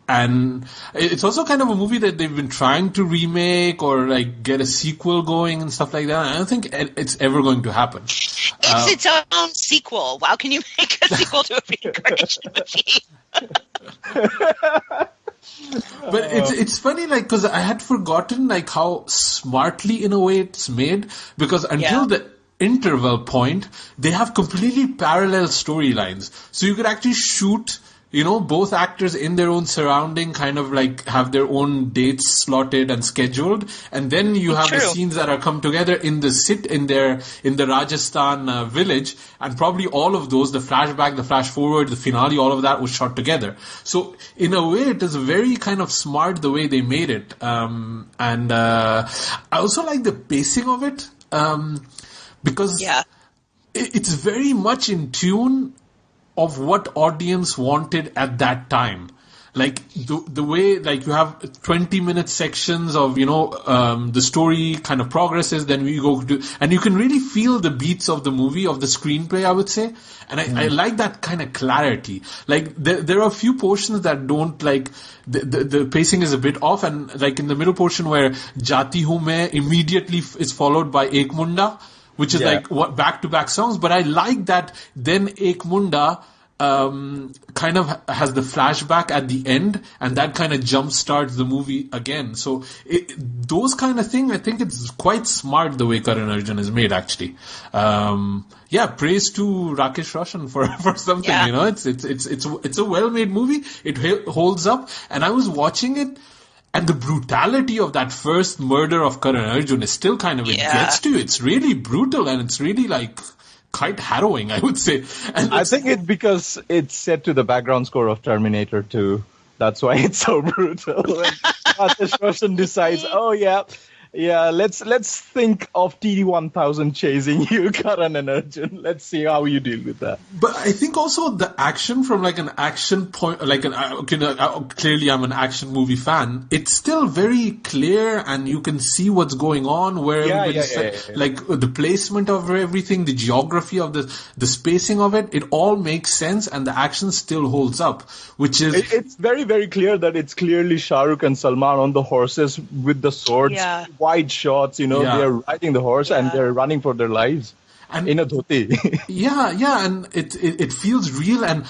And it's also kind of a movie that they've been trying to remake or get a sequel going and stuff like that. I don't think it's ever going to happen. It's its own sequel. How can you make a sequel to a reincarnation movie? But it's funny, because I had forgotten how smartly in a way it's made, because until the interval point, they have completely parallel storylines. So you could actually shoot, both actors in their own surrounding, kind of have their own dates slotted and scheduled, and then you have the scenes that are come together in the Rajasthan village, and probably all of those, the flashback, the flash forward, the finale, all of that was shot together. So in a way, it is very kind of smart the way they made it, and I also like the pacing of it, because it's very much in tune of what audience wanted at that time. like the way, like you have 20-minute sections of, the story kind of progresses, then we go to, and you can really feel the beats of the movie, of the screenplay, I would say. And I like that kind of clarity. Like there are a few portions that don't, like, the pacing is a bit off, and like in the middle portion where Jati Hu Main immediately is followed by Ek Munda, which is like what back-to-back songs. But I like that then Ek Munda kind of has the flashback at the end, and that kind of jump starts the movie again. So those kind of things, I think it's quite smart the way Karan Arjun is made, actually. Praise to Rakesh Roshan for something. It's a well-made movie. It holds up, and I was watching it, and the brutality of that first murder of Karan Arjun is still kind of, it gets to you. It's really brutal, and it's really like quite harrowing, I would say. And I think it's because it's set to the background score of Terminator 2. That's why it's so brutal. When Rakesh Roshan decides, let's think of TD1000 chasing you, Karan and Arjun. Let's see how you deal with that. But I think also the action from like an action point, like clearly I'm an action movie fan. It's still very clear, and you can see what's going on, like the placement of everything, the geography of the spacing of it. It all makes sense, and the action still holds up, which is it's very, very clear that it's clearly Shahrukh and Salman on the horses with the swords. Yeah. Wide shots, they're riding the horse and they're running for their lives. And in a dhoti. And it feels real. And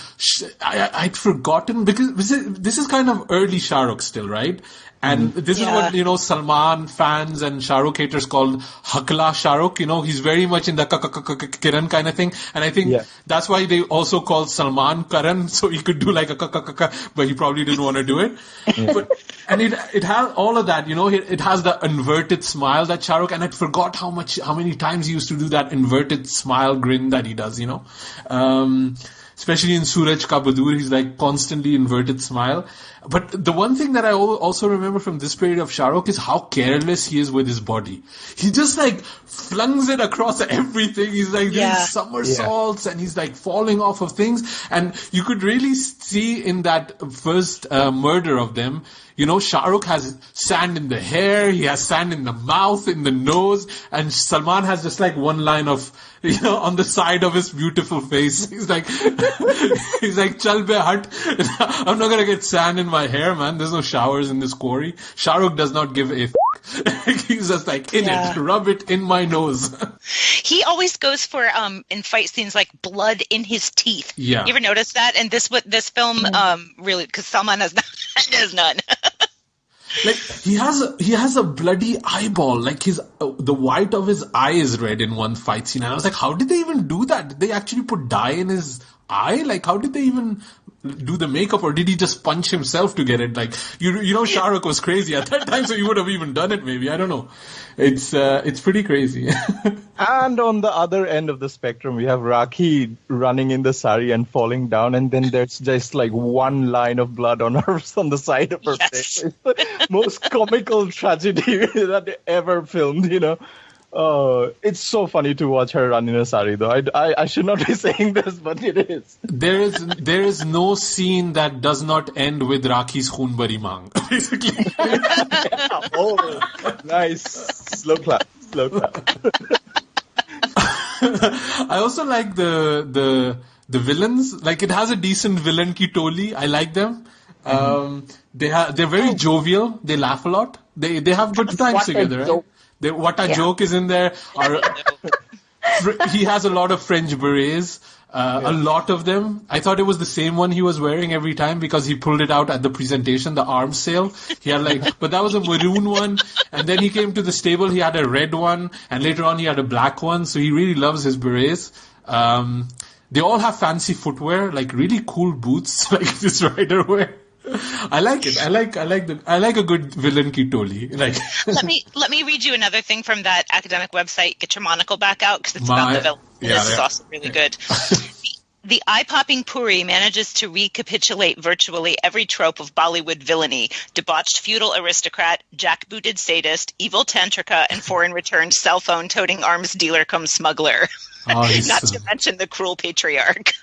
I'd forgotten, because this is kind of early Shahrukh still, right? And this is what, Salman fans and Shahrukh haters call Hakla Shahrukh. He's very much in the Kiran kind of thing. And I think that's why they also call Salman Karan, so he could do like a but he probably didn't want to do it. Yeah. And it has all of that, it has the inverted smile that Shahrukh, and I forgot how many times he used to do that inverted smile grin that he does, especially in Suraj Ka Badur, he's like constantly inverted smile. But the one thing that I also remember from this period of Shahrukh is how careless he is with his body. He just like flungs it across everything. He's like doing somersaults and he's like falling off of things. And you could really see in that first murder of them, Shahrukh has sand in the hair, he has sand in the mouth, in the nose, and Salman has just like one line of, on the side of his beautiful face. He's like, chal be hut. I'm not gonna get sand in my hair, man. There's no showers in this quarry. Shahrukh does not give a He's just like, it, rub it in my nose. He always goes for, in fight scenes, like blood in his teeth. Yeah. You ever notice that? And this film, really, because Salman has none. Like he has a bloody eyeball. Like the white of his eye is red in one fight scene. And I was like, how did they even do that? Did they actually put dye in his eye? Like, how did they even do the makeup, or did he just punch himself to get it? Like, Shahrukh was crazy at that time, so he would have even done it. Maybe, I don't know. It's pretty crazy. And on the other end of the spectrum, we have Rakhee running in the sari and falling down, and then there's just like one line of blood on the side of her face. It's the most comical tragedy that they ever filmed. It's so funny to watch her run in a sari, though. I should not be saying this, but it is. There is no scene that does not end with Rakhee's Khoon Bari Mang, basically. Oh, nice. Slow clap. I also like the villains. Like, it has a decent villain ki toli. I like them. They're very jovial. They laugh a lot. They have good times together, right? What a joke is in there. He has a lot of French berets, a lot of them. I thought it was the same one he was wearing every time because he pulled it out at the presentation, the arms sale. He had but that was a maroon one. And then he came to the stable, he had a red one, and later on he had a black one. So he really loves his berets. They all have fancy footwear, like really cool boots, like this rider wear. I like it. I like a good villain ki toli. Like, let me read you another thing from that academic website. Get your monocle back out, because it's about the villain. This is also really good. The eye-popping Puri manages to recapitulate virtually every trope of Bollywood villainy: debauched feudal aristocrat, jackbooted sadist, evil tantrika, and foreign returned cell phone toting arms dealer cum smuggler. Not to mention the cruel patriarch.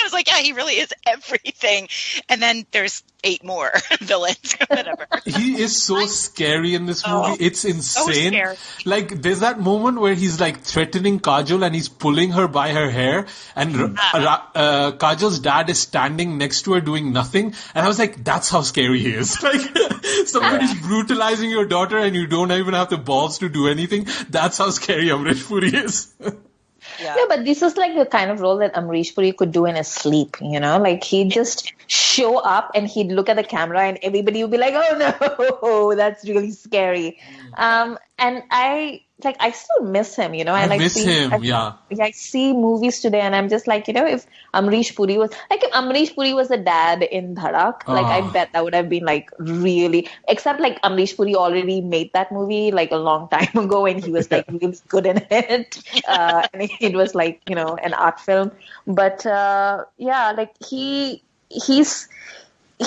I was like, yeah, he really is everything. And then there's 8 more villains, whatever. He is so scary in this movie. It's insane. scary. Like, there's that moment where he's like threatening Kajol and he's pulling her by her hair, and Kajol's dad is standing next to her doing nothing. And I was like, that's how scary he is. Like, somebody's brutalizing your daughter and you don't even have the balls to do anything. That's how scary Amrish Puri is. Yeah, but this is like the kind of role that Amrish Puri could do in his sleep, you know? Like, he'd just show up and he'd look at the camera and everybody would be like, oh no, that's really scary. And I still miss him, you know? I miss him. I see movies today and I'm just like, you know, if Amrish Puri was a dad in Dhadak, like, I bet that would have been like really, except like Amrish Puri already made that movie like a long time ago and he was like really good in it. And it was like, you know, an art film. But like he was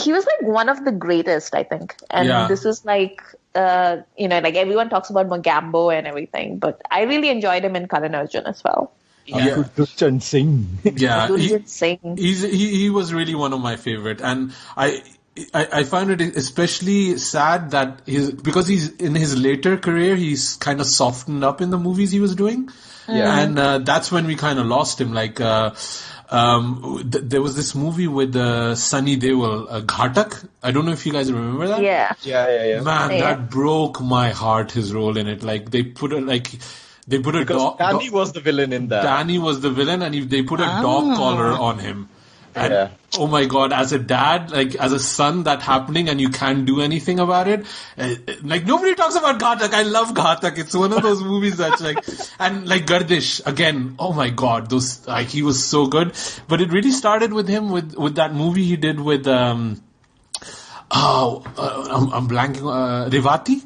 like one of the greatest, I think. And this is like, you know, like everyone talks about Mogambo and everything, but I really enjoyed him in Karan Arjun as well. Gurjan Singh. Yeah, Gurjan Singh. He was really one of my favorite, and I find it especially sad that because he's in his later career, he's kind of softened up in the movies he was doing, and that's when we kind of lost him. Like, there was this movie with Sunny Deol, Dhadak. I don't know if you guys remember that. Yeah. Man, that broke my heart. His role in it, like they put a dog. Danny was the villain in that. Danny was the villain, and they put a dog collar on him. And oh my God, as a dad, like as a son, that happening and you can't do anything about it. Like nobody talks about Dhadak. I love Dhadak. It's one of those movies that's like, and like Gardish again. Oh my God, those like he was so good. But it really started with him with that movie he did with I'm blanking. Revati.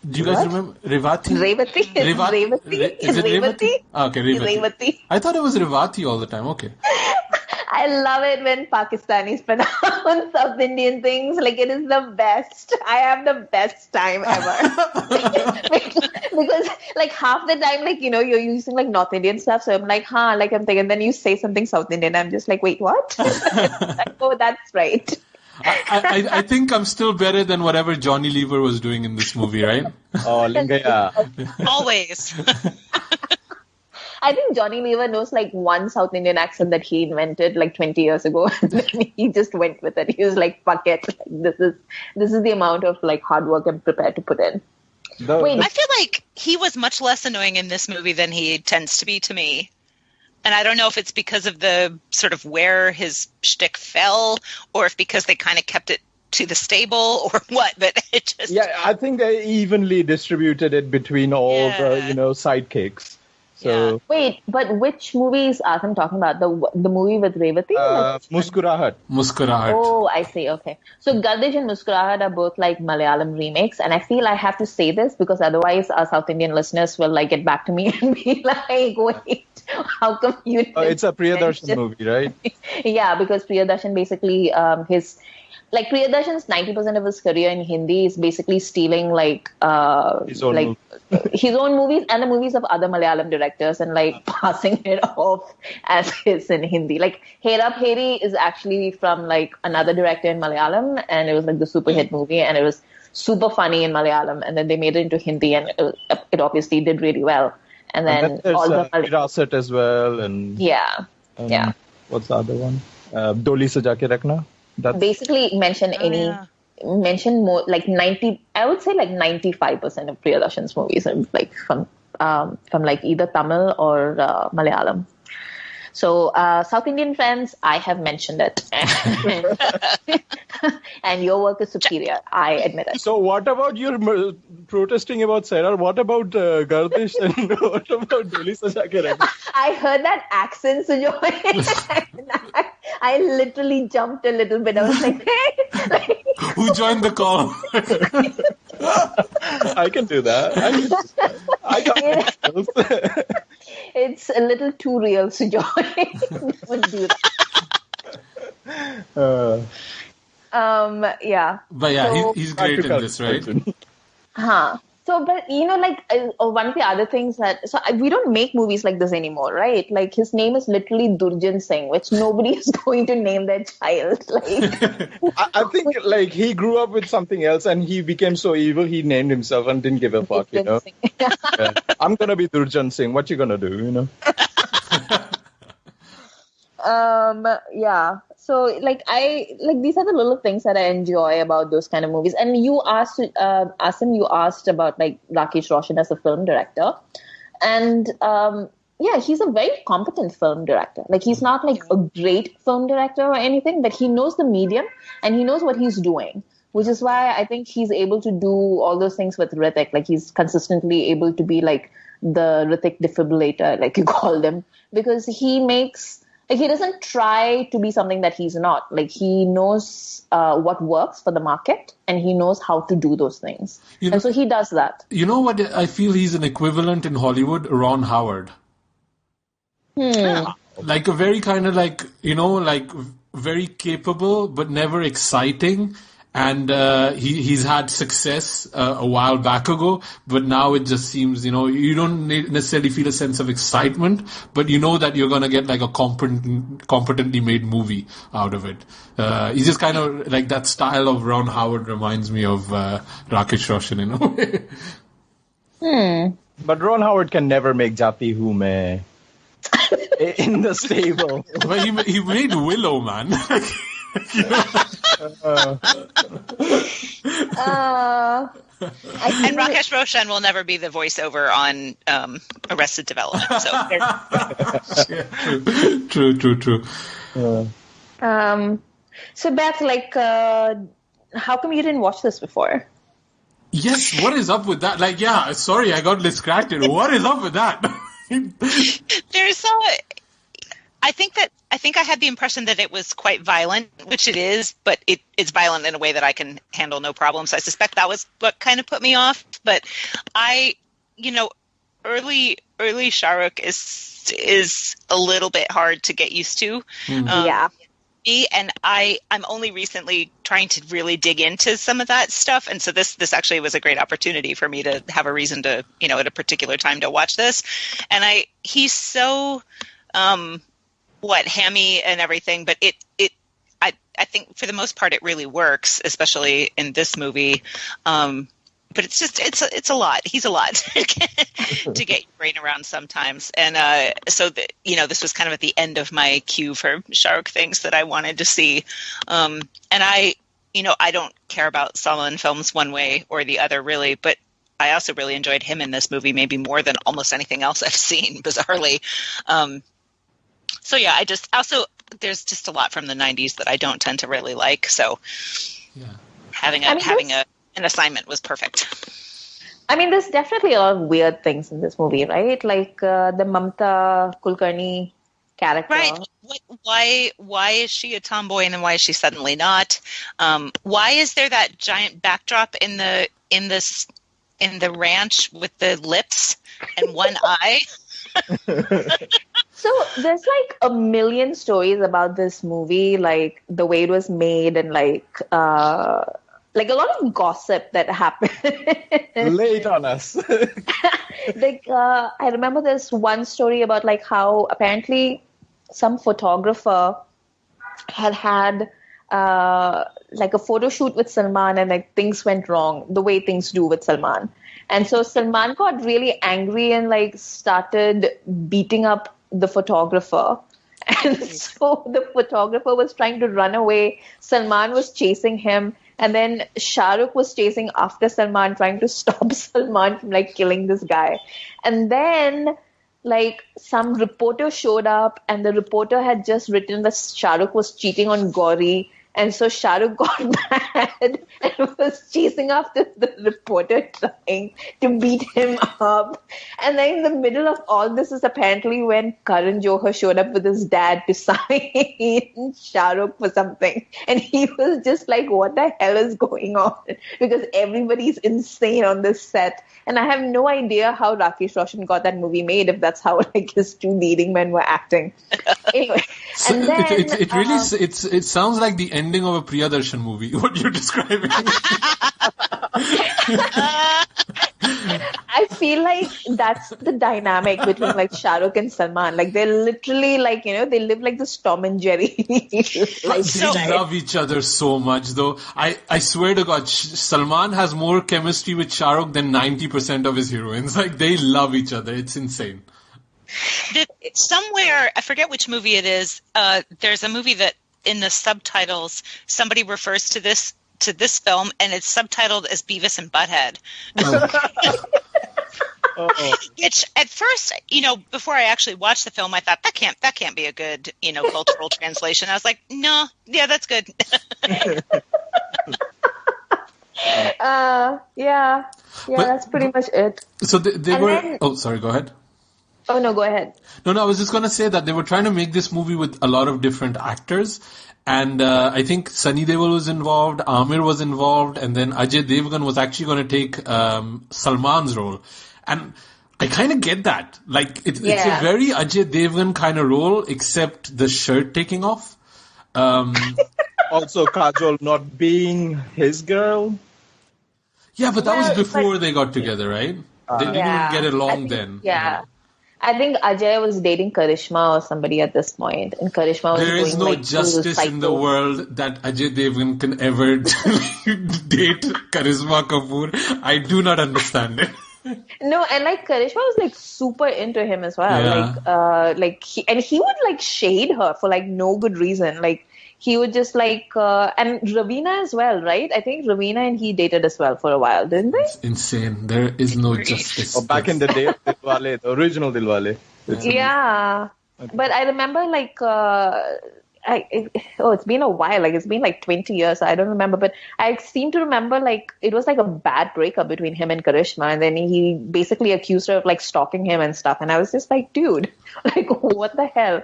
Do you guys remember Revati? Revati. Is it Revati? Okay, Revati. I thought it was Revati all the time. Okay. I love it when Pakistanis pronounce South Indian things. Like, it is the best. I have the best time ever. because like half the time, like, you know, you're using like North Indian stuff. So I'm like, like I'm thinking, and then you say something South Indian. I'm just like, wait, what? Like, oh, that's right. I think I'm still better than whatever Johnny Lever was doing in this movie, right? Oh, Lingaya. Always. I think Johnny Lever knows like one South Indian accent that he invented like 20 years ago. And then he just went with it. He was like, fuck it. Like, this is the amount of like hard work I'm prepared to put in. I feel like he was much less annoying in this movie than he tends to be to me. And I don't know if it's because of the sort of where his shtick fell, or if because they kind of kept it to the stable, or what. But it just I think they evenly distributed it between all the sidekicks. So wait, but which movies are I'm talking about? The movie with Revati? Muskurahat. Oh, I see. Okay. So Gardish and Muskurahat are both like Malayalam remakes, and I feel I have to say this because otherwise our South Indian listeners will like get back to me and be like, wait, how come you didn't it's a Priyadarshan movie, right? Yeah, because Priyadarshan basically Priyadarshan's 90% of his career in Hindi is basically stealing his own movies and the movies of other Malayalam directors and like passing it off as his in Hindi. Like Hera Pheri is actually from like another director in Malayalam, and it was like the super hit movie, and it was super funny in Malayalam, and then they made it into Hindi, and it obviously did really well. And then there's Virasat as well, and what's the other one? Doli Saja Ke Rakhna. That's basically mention more like 90. I would say like 95% of Priyadarshan's movies are like from like either Tamil or Malayalam. So South Indian friends, I have mentioned it, and your work is superior. I admit it. So what about your protesting about Sarah? What about Gardish and what about Doli Saja Ke Rakhna? I heard that accent, Sujoy. I literally jumped a little bit. I was like, hey. Who joined the call? I can do that. I got It's a little too real, Sujoy. Don't do that. But yeah, he's great in this, right? So So, but one of the other things we don't make movies like this anymore, right? Like his name is literally Durjan Singh, which nobody is going to name their child. Like, I think like he grew up with something else and he became so evil he named himself and didn't give a fuck, Yeah. I'm gonna be Durjan Singh. What you gonna do, Yeah. So, these are the little things that I enjoy about those kind of movies. And you asked about, Rakesh Roshan as a film director. And, he's a very competent film director. Like, he's not, a great film director or anything, but he knows the medium and he knows what he's doing, which is why I think he's able to do all those things with Hrithik. Like, he's consistently able to be, the Hrithik defibrillator, like you call them, because he makes... he doesn't try to be something that he's not. Like, he knows what works for the market, and he knows how to do those things. And so he does that. You know what? I feel he's an equivalent in Hollywood, Ron Howard. Like a very kind of very capable, but never exciting. And he's had success a while back ago, but now it just seems, you don't necessarily feel a sense of excitement, but you know that you're going to get a competently made movie out of it. He's just kind of like that style of Ron Howard reminds me of Rakesh Roshan in a way. But Ron Howard can never make Jati Hume in the stable. Well, he made Willow, man. And Rakesh Roshan will never be the voiceover on Arrested Development. So True. So Beth, how come you didn't watch this before? Yes, what is up with that? Sorry, I got distracted. What is up with that? There's I think I had the impression that it was quite violent, which it is, but it's violent in a way that I can handle no problem. So I suspect that was what kind of put me off. But early Shahrukh is a little bit hard to get used to. And I'm only recently trying to really dig into some of that stuff. And so this actually was a great opportunity for me to have a reason to, at a particular time to watch this. And he's so, hammy and everything, but I think for the most part it really works, especially in this movie. But it's a lot. He's a lot to get your brain around sometimes. And this was kind of at the end of my queue for Shahrukh things that I wanted to see. And I don't care about Salman films one way or the other really, but I also really enjoyed him in this movie, maybe more than almost anything else I've seen, bizarrely. There's just a lot from the 90s that I don't tend to really like. So having an assignment was perfect. I mean, there's definitely a lot of weird things in this movie, right? Like the Mamta Kulkarni character. Right. Why is she a tomboy and then why is she suddenly not? Why is there that giant backdrop in the ranch with the lips and one eye? So there's a million stories about this movie, like the way it was made and a lot of gossip that happened. Late on us. I remember there's one story about how apparently some photographer had a photo shoot with Salman and things went wrong the way things do with Salman. And so Salman got really angry and started beating up the photographer. And so the photographer was trying to run away. Salman was chasing him. And then Shahrukh was chasing after Salman, trying to stop Salman from killing this guy. And then some reporter showed up and the reporter had just written that Shahrukh was cheating on Gauri. And so Shahrukh got mad and was chasing after the reporter trying to beat him up. And then in the middle of all this is apparently when Karan Johar showed up with his dad to sign Shahrukh for something. And he was just what the hell is going on? Because everybody's insane on this set. And I have no idea how Rakesh Roshan got that movie made, if that's how his two leading men were acting. Anyway, so and then it really it sounds like the ending of a Priyadarshan movie. What you're describing. I feel like that's the dynamic between like Shahrukh and Salman. Like they're literally like, they live like this Tom and Jerry. They love each other so much though. I swear to God, Salman has more chemistry with Shahrukh than 90% of his heroines. Like they love each other. It's insane. Somewhere, I forget which movie it is, there's a movie that in the subtitles, somebody refers to this film, and it's subtitled as Beavis and Butthead. Which at first, before I actually watched the film, I thought that can't be a good, cultural translation. I was like, no, yeah, that's good. Yeah, that's pretty much it. So they were. Sorry, go ahead. Oh, no, go ahead. No, I was just going to say that they were trying to make this movie with a lot of different actors. And I think Sunny Deol was involved, Aamir was involved, and then Ajay Devgan was actually going to take Salman's role. And I kind of get that. Like, it's a very Ajay Devgan kind of role, except the shirt taking off. Also, Kajol not being his girl. Yeah, but that was before they got together, right? They didn't even get along then. Yeah. I think Ajay was dating Karishma or somebody at this point, and Karishma was There is no justice in the world that Ajay Devgan can ever date Karisma Kapoor. I do not understand it. No, and like Karishma was like super into him as well. Yeah. He would like shade her for like no good reason. Like he would just like, and Raveena as well, right? I think Raveena and he dated as well for a while, didn't they? It's insane. There is no justice. Back in the day, Dilwale, the original Dilwale. Yeah. Okay. But I remember like, it's been a while. Like it's been like 20 years. So I don't remember, but I seem to remember like it was like a bad breakup between him and Karishma, and then he basically accused her of like stalking him and stuff. And I was just like, dude, like what the hell?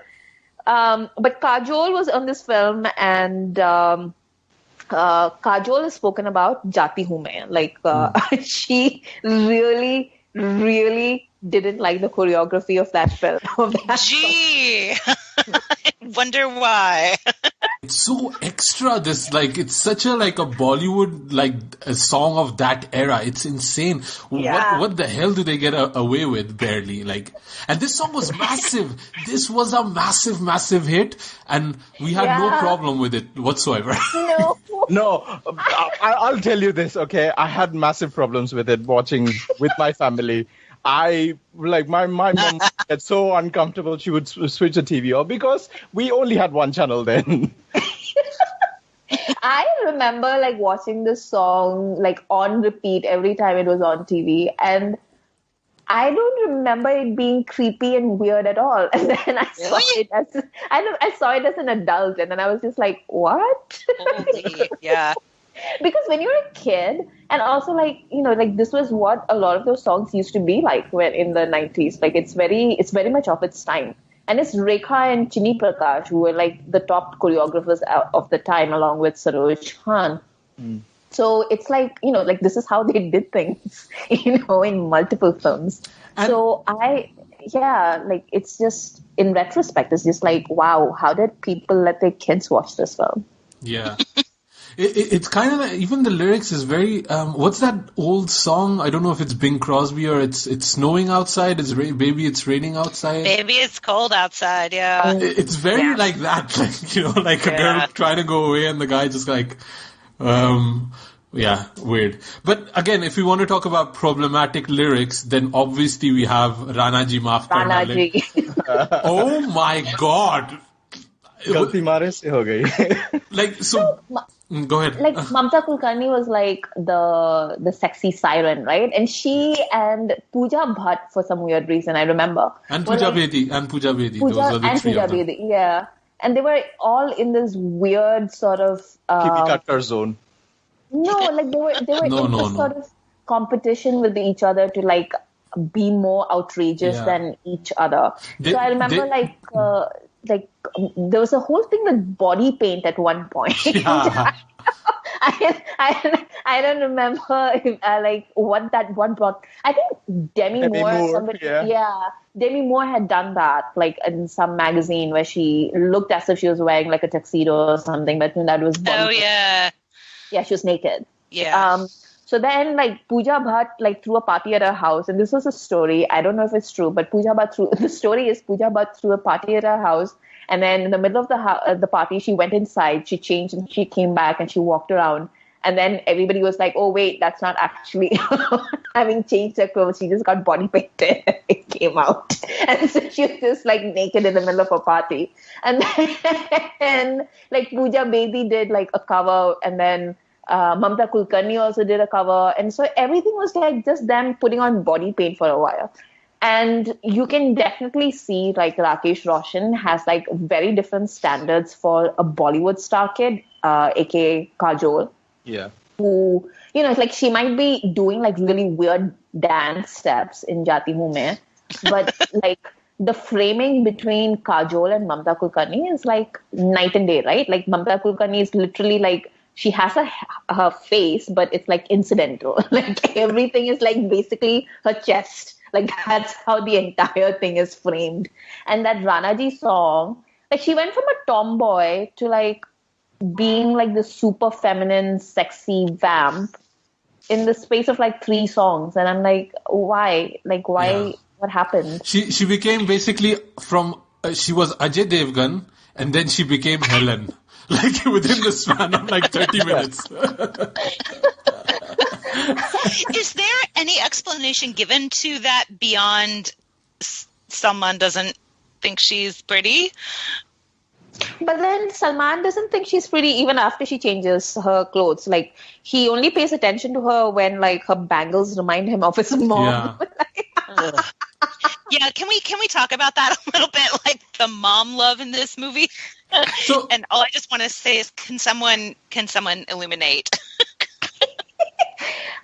But Kajol was on this film, and Kajol is spoken about Jati Hu Main. Like she really, really didn't like the choreography of that film. Gee, I wonder why. It's so extra. It's such a Bollywood a song of that era. It's insane. Yeah. What the hell do they get away with? Barely. And this song was massive. This was a massive, massive hit, and we had no problem with it whatsoever. No, I'll tell you this. Okay, I had massive problems with it watching with my family. My mom gets so uncomfortable she would switch the TV off because we only had one channel then. I remember watching this song on repeat every time it was on TV, and I don't remember it being creepy and weird at all. And then I saw it as an adult, and then I was just like, what? Holy, yeah. Because when you're a kid, and also this was what a lot of those songs used to be like when in the 90s. It's very much of its time. And it's Rekha and Chini Prakash who were the top choreographers of the time, along with Saroj Khan. Mm. So it's this is how they did things, in multiple films. And so it's just, in retrospect, it's just wow, how did people let their kids watch this film? Yeah. It's kind of even the lyrics is very. What's that old song? I don't know if it's Bing Crosby or it's snowing outside. Baby, it's raining outside. Baby, it's cold outside. Yeah, it's very like that. A girl trying to go away and the guy just weird. But again, if we want to talk about problematic lyrics, then obviously we have Ranaji Maaf Karna. Ranaji. Oh my God. Galti mare se ho gayi. Go ahead. Mamta Kulkarni was the sexy siren, right? And she and Pooja Bhatt, for some weird reason, I remember. And Pooja Bedi. Those are the three of them. Yeah. And they were all in this weird sort of... Kipi zone. No, they were in this sort of competition with each other to be more outrageous than each other. So I remember there was a whole thing with body paint at one point. Yeah. I don't remember if, what that one brought. I think Demi Moore. Demi Moore had done that in some magazine where she looked as if she was wearing a tuxedo or something, but that was body paint. Yeah, she was naked. Yeah. So then, like, Pooja Bhatt, like, threw a party at her house. And this was a story. I don't know if it's true, but the story is Pooja Bhatt threw a party at her house. And then in the middle of the party, she went inside, she changed, and she came back and she walked around. And then everybody was like, oh, wait, that's not actually having changed her clothes. She just got body painted. It came out. And so she was just like naked in the middle of a party. And then like Pooja Bedi did like a cover. And then Mamta Kulkarni also did a cover. And so everything was like just them putting on body paint for a while. And you can definitely see like Rakesh Roshan has like very different standards for a Bollywood star kid, aka Kajol. Yeah. Who, you know, it's like she might be doing like really weird dance steps in Jati Hu Main, but like the framing between Kajol and Mamta Kulkarni is like night and day, right? Like Mamta Kulkarni is literally like, she has her face, but it's like incidental. Like everything is like basically her chest. Like that's how the entire thing is framed. And that Ranaji song, like she went from a tomboy to like being like the super feminine, sexy vamp in the space of like 3 songs. And I'm like, why? Like, why? Yeah. What happened? She became basically from, she was Ajay Devgan, and then she became Helen. Like within the span of like 30 minutes. Is there any explanation given to that beyond Salman doesn't think she's pretty? But then Salman doesn't think she's pretty even after she changes her clothes. Like, he only pays attention to her when, like, her bangles remind him of his mom. Yeah. Yeah, can we talk about that a little bit? Like, the mom love in this movie? So, and all I just want to say is, can someone illuminate?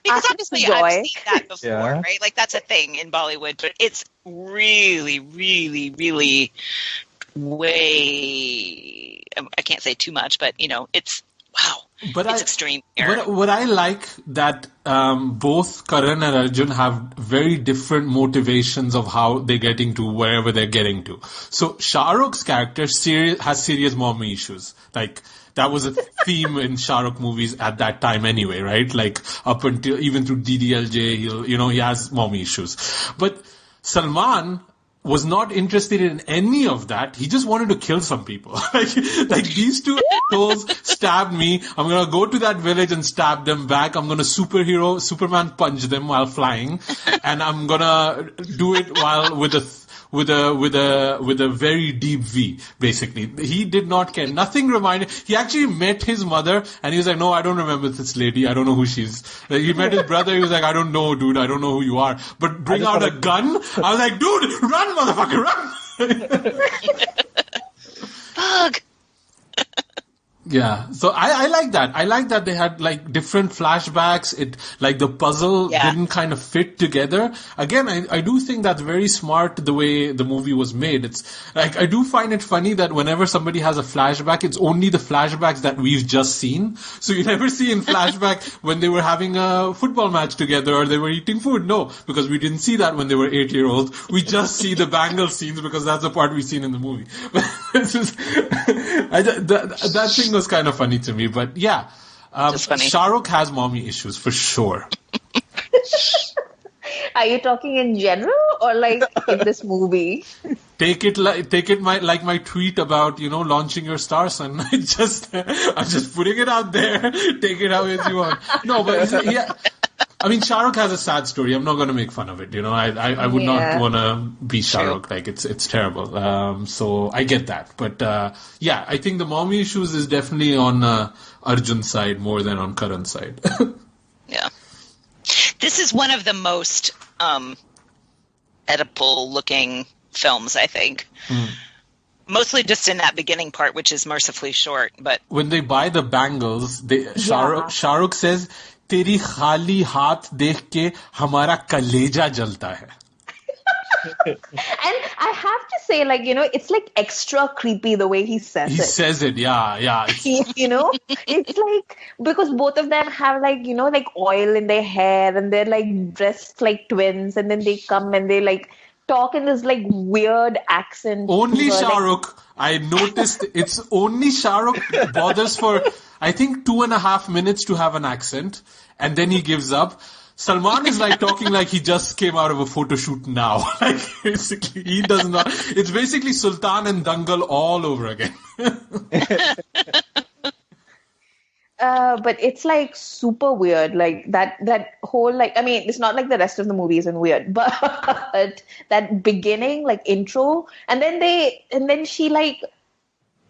Because obviously I've seen that before, right? Like, that's a thing in Bollywood, but it's really, really, really way, I can't say too much, but you know, it's wow. But it's extreme here. What I like that both Karan and Arjun have very different motivations of how they're getting to wherever they're getting to. So Shahrukh's character has serious mommy issues. Like, that was a theme in Shahrukh movies at that time anyway, right? Like, up until even through DDLJ, he has mommy issues. But Salman was not interested in any of that. He just wanted to kill some people. like these two assholes stabbed me. I'm going to go to that village and stab them back. I'm going to Superman punch them while flying. And I'm going to do it while with a very deep V, basically. He did not care. Nothing reminded. He actually met his mother, and he was like, "No, I don't remember this lady. I don't know who she is." He met his brother. He was like, "I don't know, dude. I don't know who you are." But bring out a gun. I was like, "Dude, run, motherfucker, run!" Bug. Yeah, so I like that. I like that they had like different flashbacks. It like the puzzle didn't kind of fit together. Again, I do think that's very smart the way the movie was made. It's like I do find it funny that whenever somebody has a flashback, it's only the flashbacks that we've just seen. So you never see in flashback when they were having a football match together or they were eating food. No, because we didn't see that when they were 8-year-olds. We just see the bangle scenes because that's the part we've seen in the movie. That thing was kind of funny to me, but yeah, Shahrukh has mommy issues for sure. Are you talking in general or like in this movie? Take it like my tweet about launching your star son. I'm just putting it out there. Take it how as you want. No, but yeah. I mean, Shahrukh has a sad story. I'm not going to make fun of it. I would not want to be Shahrukh. Like, it's terrible. So I get that. But, yeah, I think the mommy issues is definitely on Arjun's side more than on Karan's side. Yeah. This is one of the most Oedipal-looking films, I think. Mostly just in that beginning part, which is mercifully short. But when they buy the bangles, Shahrukh says, तेरी खाली हाथ देख के हमारा कलेजा जलता है. And I have to say, like, it's like extra creepy the way he says it. He says it, yeah. It's like, because both of them have like, like oil in their hair and they're like dressed like twins, and then they come and they like talk in this like weird accent. Only Shahrukh. I noticed it's only Shahrukh bothers for, I think, 2.5 minutes to have an accent, and then he gives up. Salman is like talking like he just came out of a photo shoot now. Like basically, he does not. It's basically Sultan and Dangal all over again. But it's like super weird, like that whole like, I mean, it's not like the rest of the movie isn't weird, but that beginning like intro, and then she like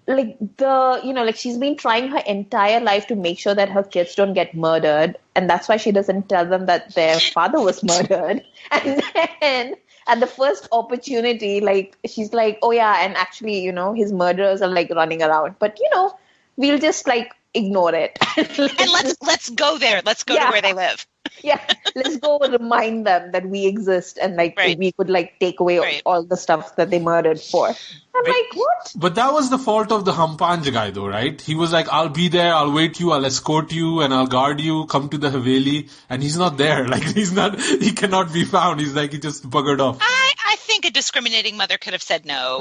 the, you know, like she's been trying her entire life to make sure that her kids don't get murdered, and that's why she doesn't tell them that their father was murdered. And then at the first opportunity, like she's like, oh yeah, and actually, you know, his murderers are like running around, but you know, we'll just like ignore it. And let's go there. Let's go to where they live. Yeah, let's go remind them that we exist, and like we could like take away all the stuff that they murdered for. I'm like, what? But that was the fault of the Hampanj guy though, right? He was like, I'll be there, I'll wait you, I'll escort you, and I'll guard you, come to the Haveli, and he's not there. Like he cannot be found. He's like, he just buggered off. I think a discriminating mother could have said no.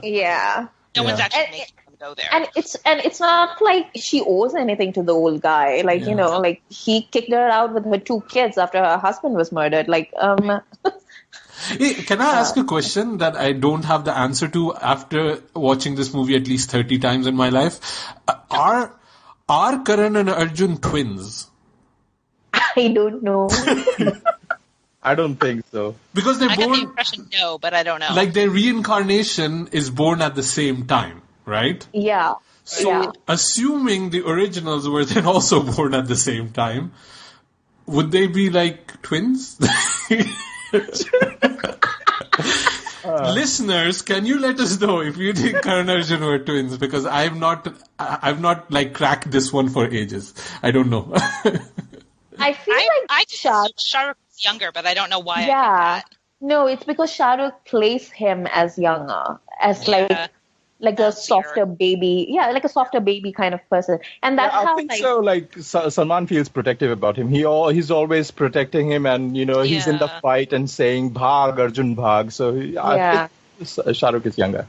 Yeah. No one's actually making them go there. And it's not like she owes anything to the old guy. Like, you know, like he kicked her out with her 2 kids after her husband was murdered. Like, Hey, can I ask a question that I don't have the answer to after watching this movie at least 30 times in my life? Are Karan and Arjun twins? I don't know. I don't think so. Because they're I born... got the impression no, but I don't know. Like their reincarnation is born at the same time, right? Yeah. So assuming the originals were then also born at the same time, would they be like twins? Listeners, can you let us know if you think Karan Arjun were twins? Because I've not like cracked this one for ages. I don't know. I feel like Shahrukh is younger, but I don't know why. Yeah. I think that. No, it's because Shahrukh plays him as younger, as like a softer baby. Yeah, like a softer baby kind of person. And that's how I think so. Like Salman feels protective about him. He's always protecting him, and you know he's in the fight and saying "Bhag Arjun Bhag." So I think Shahrukh is younger.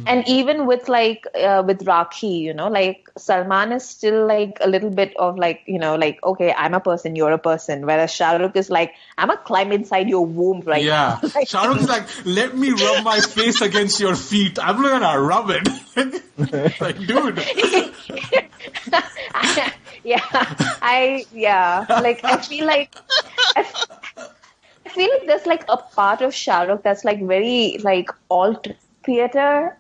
And even with with Rakhee, you know, like Salman is still like a little bit of like, you know, like, okay, I'm a person, you're a person. Whereas Shahrukh is like, I'm gonna climb inside your womb right now. Like, Shahrukh is like, let me rub my face against your feet. I'm gonna rub it. Like, dude. Like I feel like there's like a part of Shahrukh that's like very like alt theater,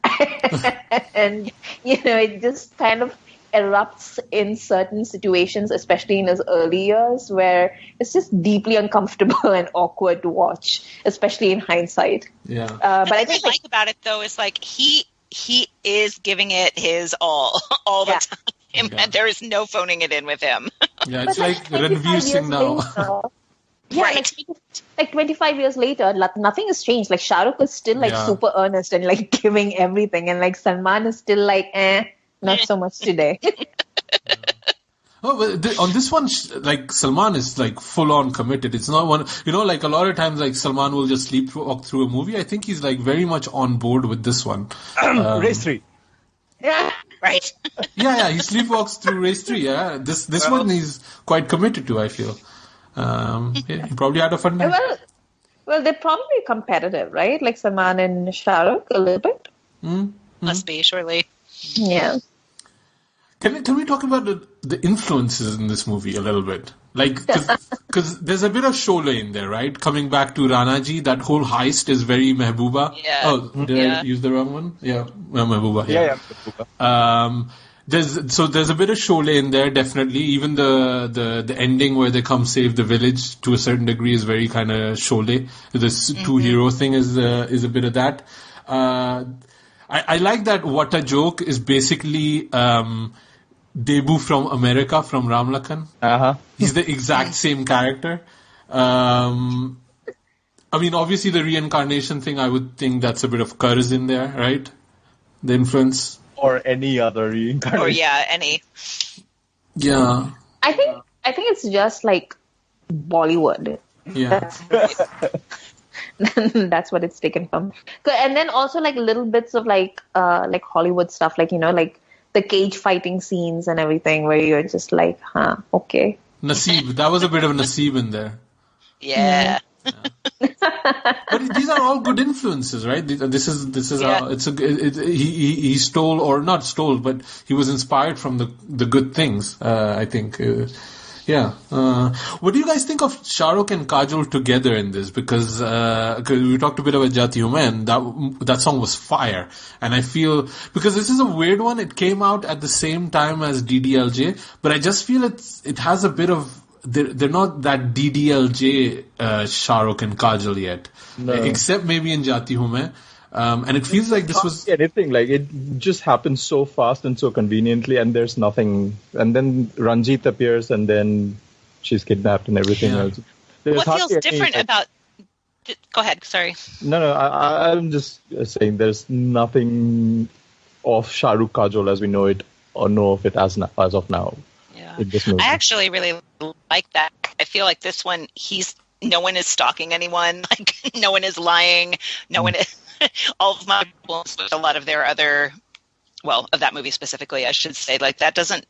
and you know, it just kind of erupts in certain situations, especially in his early years, where it's just deeply uncomfortable and awkward to watch, especially in hindsight. Yeah. But I think like about it though is like he is giving it his all the time, and there is no phoning it in with him. Yeah, it's like Ranveer Singh now. Like 25 years later, nothing has changed. Like Shahrukh is still like super earnest and like giving everything, and like Salman is still like, not so much today. Oh, but on this one, like Salman is like full on committed. It's not one, you know, like a lot of times, like Salman will just sleepwalk through a movie. I think he's like very much on board with this one. Race 3. Yeah, right. Yeah, he sleepwalks through Race 3. Yeah, this one he's quite committed to, I feel. He probably had a fun time. Well, they're probably competitive, right? Like Salman and Shahrukh a little bit. Must be, surely. Yeah. Can we talk about the influences in this movie a little bit? Like, because there's a bit of Sholay in there, right? Coming back to Ranaji, that whole heist is very Mehbooba. Yeah. Oh, did I use the wrong one? Yeah, Mehbooba. Yeah. Mehbooba. There's a bit of Sholay in there, definitely. Even the ending where they come save the village to a certain degree is very kind of Sholay. This two-hero thing is a bit of that. I like that What a Joke is basically Debu from America, from Ram Lakhan. Uh-huh. He's the exact same character. I mean, obviously the reincarnation thing, I would think that's a bit of Kurz in there, right? The influence. Or any other reincarnation. Or any. Yeah. I think it's just like Bollywood. Yeah. That's what it's taken from. And then also like little bits of like Hollywood stuff, like, you know, like the cage fighting scenes and everything, where you're just like, okay. Naseeb, that was a bit of Naseeb in there. Yeah. But these are all good influences, right? This is he stole, or not stole, but he was inspired from the good things. I think. What do you guys think of Shahrukh and Kajol together in this? Because we talked a bit about Jati Hu Main, that song was fire, and I feel, because this is a weird one, it came out at the same time as DDLJ, but I just feel it has a bit of, they're not that DDLJ Shahrukh and Kajol yet, except maybe in Jati Hu Main. And it feels like this was anything, like it just happened so fast and so conveniently, and there's nothing. And then Ranjit appears, and then she's kidnapped and everything else. What feels different about? Go ahead. Sorry. No. I'm just saying there's nothing of Shahrukh Kajol as we know it or know of it as of now. Yeah. In this movie. I actually really like that. I feel like this one, no one is stalking anyone. Like no one is lying. No one is. All of my problems with a lot of their other, of that movie specifically, I should say, like that doesn't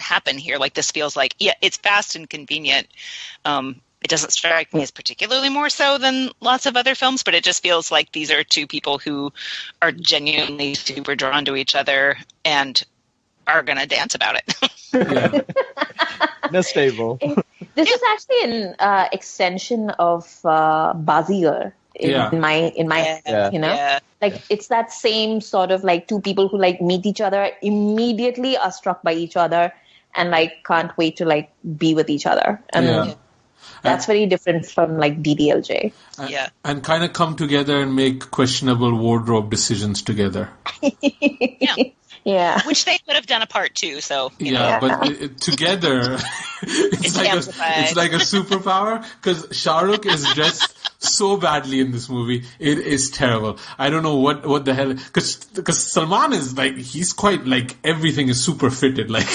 happen here. Like this feels like, it's fast and convenient. It doesn't strike me as particularly more so than lots of other films, but it just feels like these are two people who are genuinely super drawn to each other and are going to dance about it. No stable. This is actually an extension of Bazigar. In my head, you know, like it's that same sort of like two people who like meet each other, immediately are struck by each other, and like can't wait to like be with each other, and that's very different from like DDLJ. And kind of come together and make questionable wardrobe decisions together. Yeah, which they could have done apart too. So but together, it's like a superpower, because Shahrukh is dressed so badly in this movie. It is terrible. I don't know what the hell, because Salman is like, he's quite like, everything is super fitted. Like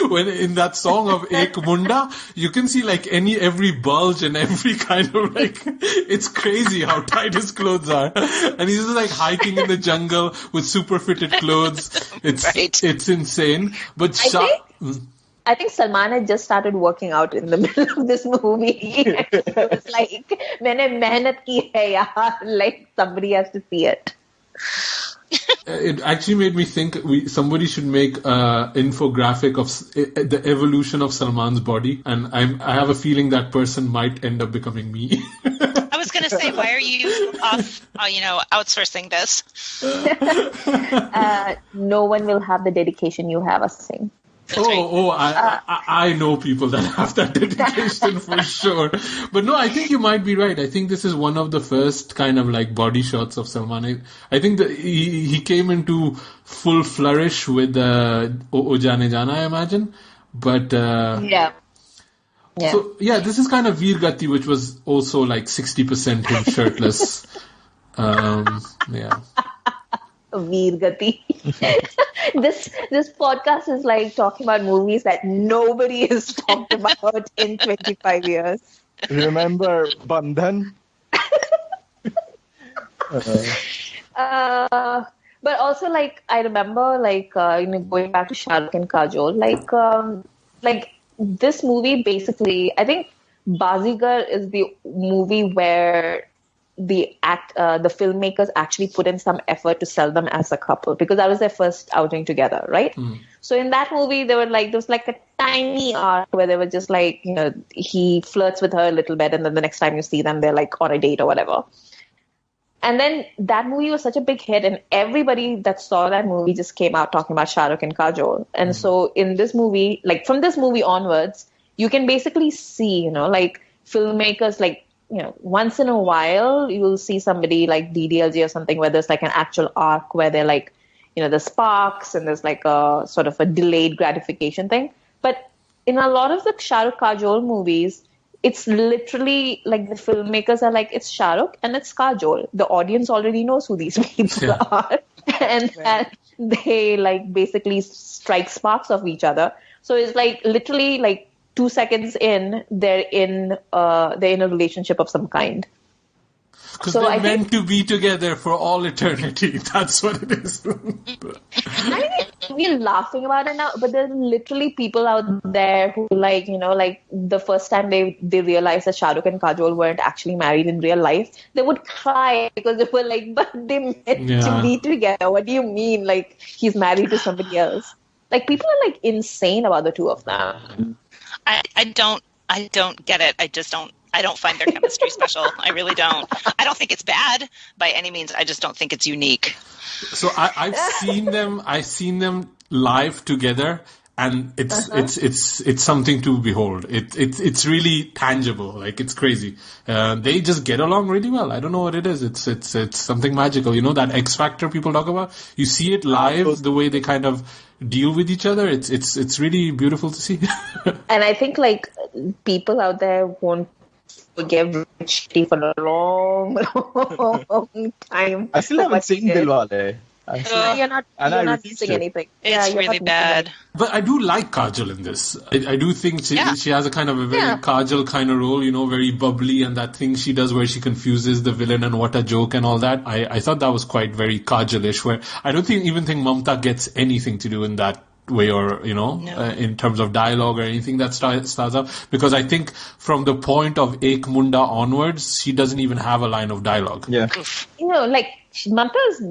when in that song of Ek Munda, you can see like every bulge and every kind of like, it's crazy how tight his clothes are, and he's just like hiking in the jungle with super fitted clothes. It's insane. But I think Salman had just started working out in the middle of this movie. It was like, "Maine mehnat ki hai yaar." Like somebody has to see it. It actually made me think somebody should make an infographic of the evolution of Salman's body, and I have a feeling that person might end up becoming me. I was going to say, why are you outsourcing this? No one will have the dedication you have, Asing. I know people that have that dedication for sure. But no, I think you might be right. I think this is one of the first kind of like body shots of Salman. I think that he came into full flourish with O Jaane Jana, I imagine. But So this is kind of Veer Gati, which was also like 60% him shirtless. Veer Gati. This podcast is like talking about movies that nobody has talked about in 25 years. Remember Bandhan? But also, like, I remember, like, going back to Shahrukh and Kajol, like this movie basically, I think Bazigar is the movie where the filmmakers actually put in some effort to sell them as a couple, because that was their first outing together, right? So in that movie, there was like a tiny arc where they were just like, he flirts with her a little bit, and then the next time you see them, they're like on a date or whatever. And then that movie was such a big hit, and everybody that saw that movie just came out talking about Shahrukh and Kajol. And so in this movie, like from this movie onwards, you can basically see, like filmmakers, like, once in a while you will see somebody like DDLJ or something where there's like an actual arc where they're like, the sparks and there's like a sort of a delayed gratification thing. But in a lot of the Shahrukh Kajol movies, it's literally like the filmmakers are like, it's Shahrukh and it's Kajol. The audience already knows who these people are. And they like basically strike sparks of each other. So it's like literally like 2 seconds in, they're in a relationship of some kind. Because they're meant to be together for all eternity. That's what it is. I mean, we're laughing about it now, but there's literally people out there who, like, you know, like the first time they realized that Shahrukh and Kajol weren't actually married in real life, they would cry because they were like, but they meant to be together. What do you mean? Like, he's married to somebody else. Like, people are like insane about the two of them. I don't get it. I don't find their chemistry special. I really don't. I don't think it's bad by any means. I just don't think it's unique. So I've seen them live together, and it's something to behold. It's really tangible. Like, it's crazy. They just get along really well. I don't know what it is. It's something magical. You know, that X Factor people talk about? You see it live, the way they kind of deal with each other. It's really beautiful to see. And I think, like, people out there won't forgive Rich for a long time. I still haven't seen Dilwale. You're not missing anything. It's really bad. But I do like Kajol in this. I do think she has a kind of a very Kajol kind of role, you know, very bubbly, and that thing she does where she confuses the villain and what a joke and all that. I thought that was quite very Kajol-ish, where I don't even think Mamta gets anything to do in that way, or, you know, in terms of dialogue or anything that starts up, because I think from the point of Ek Munda onwards, she doesn't even have a line of dialogue. Yeah. You know, like, Mamta's,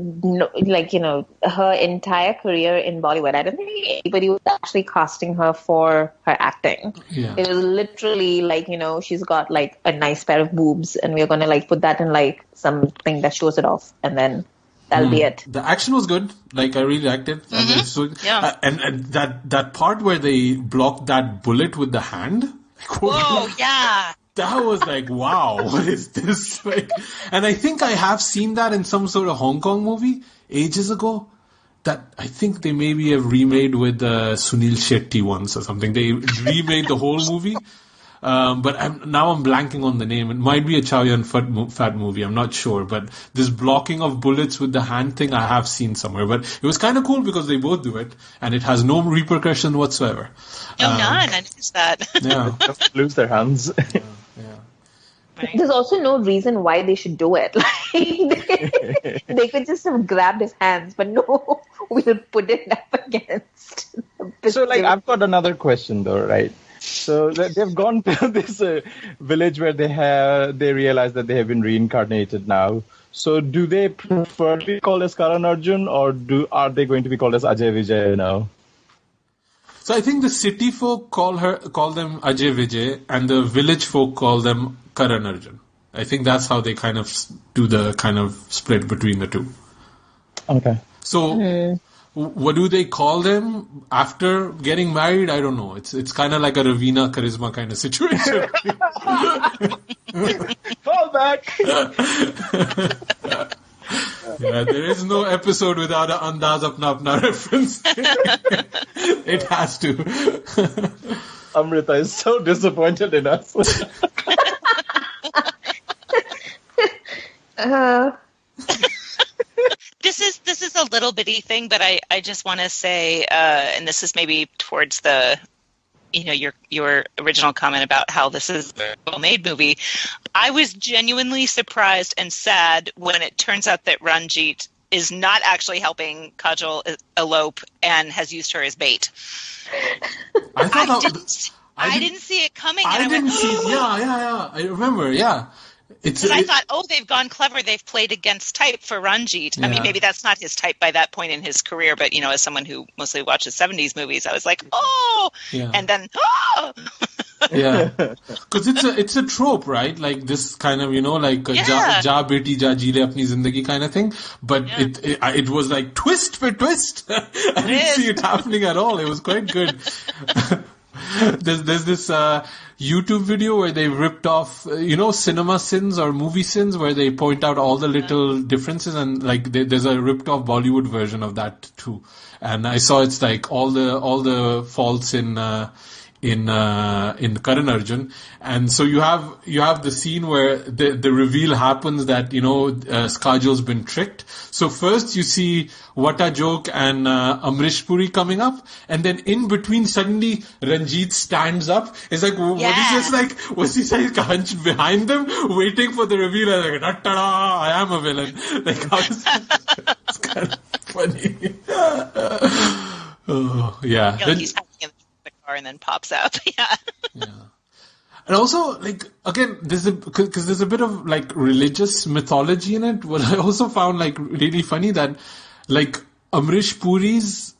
like, you know, her entire career in Bollywood, I don't think anybody was actually casting her for her acting. Yeah. It was literally like, you know, she's got like a nice pair of boobs and we're going to like put that in like something that shows it off, and then that'll be it. The action was good. Like, I really liked it. And that part where they blocked that bullet with the hand. Like, whoa, yeah. That was like, wow, what is this? Like, and I think I have seen that in some sort of Hong Kong movie ages ago. That I think they maybe have remade with Sunil Shetty once or something. They remade the whole movie. But I'm blanking on the name. It might be a Chow Yun Fat movie. I'm not sure. But this blocking of bullets with the hand thing, I have seen somewhere. But it was kind of cool because they both do it, and it has no repercussion whatsoever. No, none. I noticed that. Yeah. Just lose their hands. Right. There's also no reason why they should do it. Like, they could just have grabbed his hands, but no, we'll put it up against. So, like, I've got another question though, right? So they've gone to this village where they realize that they have been reincarnated now. So do they prefer to be called as Karan Arjun, or are they going to be called as Ajay Vijay now? So I think the city folk call them Ajay Vijay, and the village folk call them Karan Arjun. I think that's how they kind of do the kind of split between the two. Okay. So what do they call them after getting married? I don't know. It's kind of like a Ravina Charisma kind of situation. Call back. Yeah, there is no episode without an Andaz Apna Apna reference. It has to. Amrita is so disappointed in us. This is a little bitty thing, but I just want to say, and this is maybe towards the, you know, your original comment about how this is a well-made movie. I was genuinely surprised and sad when it turns out that Ranjit is not actually helping Kajol elope and has used her as bait. I didn't see it coming. I didn't see it. Yeah. I remember. Yeah. Because I thought, they've gone clever. They've played against type for Ranjit. Yeah. I mean, maybe that's not his type by that point in his career, but, you know, as someone who mostly watches 70s movies, I was like, and then, Yeah. Because it's a trope, right? Like this kind of, you know, like ja beti ja ji le apni zindagi kind of thing. But it was like twist for twist. I didn't see it happening at all. It was quite good. There's this YouTube video where they ripped off, you know, cinema sins or movie sins, where they point out all the little differences, and like there's a ripped off Bollywood version of that too. And I saw it's like all the faults in in Karan Arjun, and so you have the scene where the reveal happens that Kajol's been tricked. So first you see Vata Joke and Amrish Puri coming up, and then in between suddenly Ranjit stands up. It's like, what is this like? Was he like hunched behind them, waiting for the reveal? And like, ta-da, I am a villain. Like, how is that? It's kind of funny. Oh, yeah. Like he's hiding in the car and then pops up. Yeah. And also, like, again, because there's a bit of like religious mythology in it. What I also found like really funny that like Amrish Puri's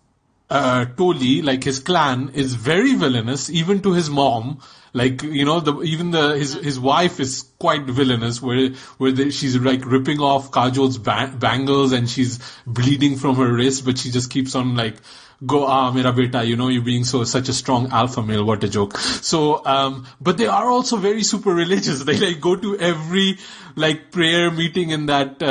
Toli, like his clan, is very villainous, even to his mom. Like, his wife is quite villainous, where she's like ripping off Kajol's bangles and she's bleeding from her wrist, but she just keeps on like, mera beta, you're being such a strong alpha male, what a joke. So, but they are also very super religious. They like go to every like prayer meeting in that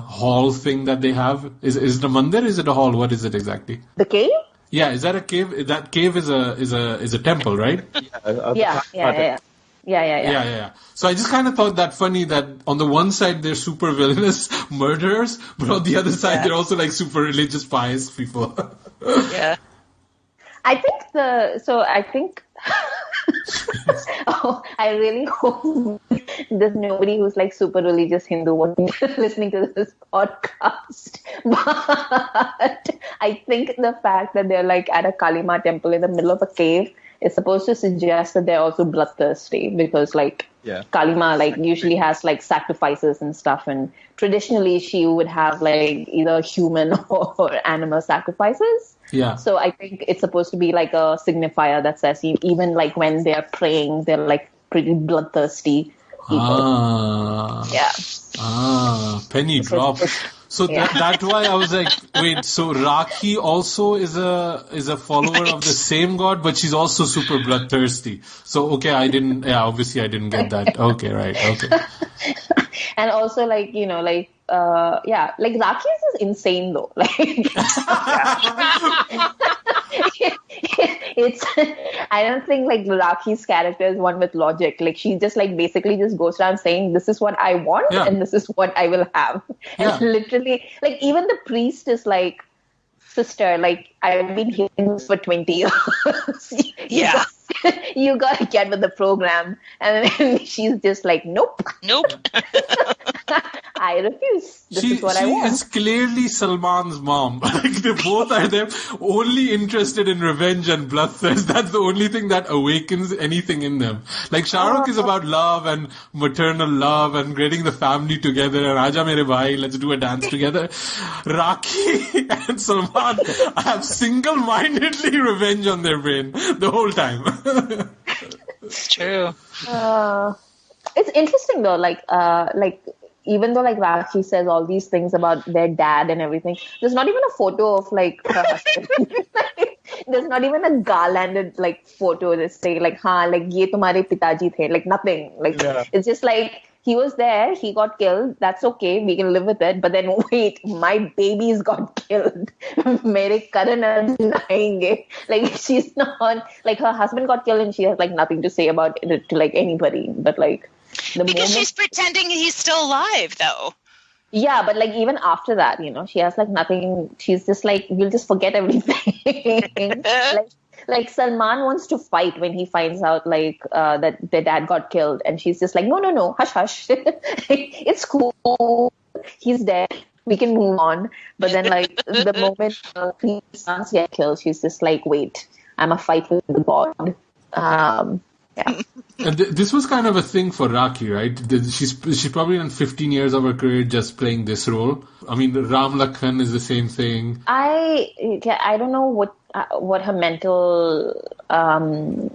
hall thing that they have. Is it a mandir? Is it a hall? What is it exactly? The cave? Yeah, is that a cave? That cave is a temple, right? Yeah. So I just kind of thought that funny that on the one side they're super villainous murderers, but on the other side they're also like super religious pious people. Yeah. I think I really hope there's nobody who's like super religious Hindu listening to this podcast. But I think the fact that they're like at a Kalima temple in the middle of a cave is supposed to suggest that they're also bloodthirsty, because like Kalima like usually has like sacrifices and stuff, and traditionally she would have like either human or animal sacrifices. Yeah. So I think it's supposed to be like a signifier that says even like when they're praying, they're like pretty bloodthirsty people. Penny drop. So that's why I was like, wait, so Rakhee also is a follower of the same god, but she's also super bloodthirsty. So, okay, obviously I didn't get that. Okay, right, okay. And also like, like Rakhee is insane though. Like, I don't think like Rakhee's character is one with logic. Like she just like basically just goes around saying, this is what I want and this is what I will have. And literally, like then the priest is like, sister, like I've been hearing this for 20 years. You gotta get with the program. And then she's just like, nope. I refuse. This is what I want. She is clearly Salman's mom. Like they both are them only interested in revenge and bloodthirst. That's the only thing that awakens anything in them. Like Shahrukh is about love and maternal love and getting the family together and Aja mere bhai, let's do a dance together. Rakhee and Salman have single-mindedly revenge on their brain the whole time. It's true. It's interesting though, like even though like Rakhee says all these things about their dad and everything, there's not even a photo of like her husband. There's not even a garlanded like photo that say like, like ye tumhare pitaji the, like nothing. Like it's just like he was there, he got killed, that's okay, we can live with it. But then wait, my babies got killed. Mere Karan Arjun aayenge. Like she's not like her husband got killed and she has like nothing to say about it to like anybody. But like she's pretending he's still alive though. Yeah, but like even after that, she has like nothing. She's just like, we'll just forget everything. like Salman wants to fight when he finds out like that their dad got killed, and she's just like, no, hush. It's cool. He's dead. We can move on. But then like the moment three sons get killed, she's just like, wait, I'm a fight with the god. Yeah. And this was kind of a thing for Rakhee, right? She's probably done 15 years of her career just playing this role. I mean, Ram Lakhan is the same thing. I don't know what her mental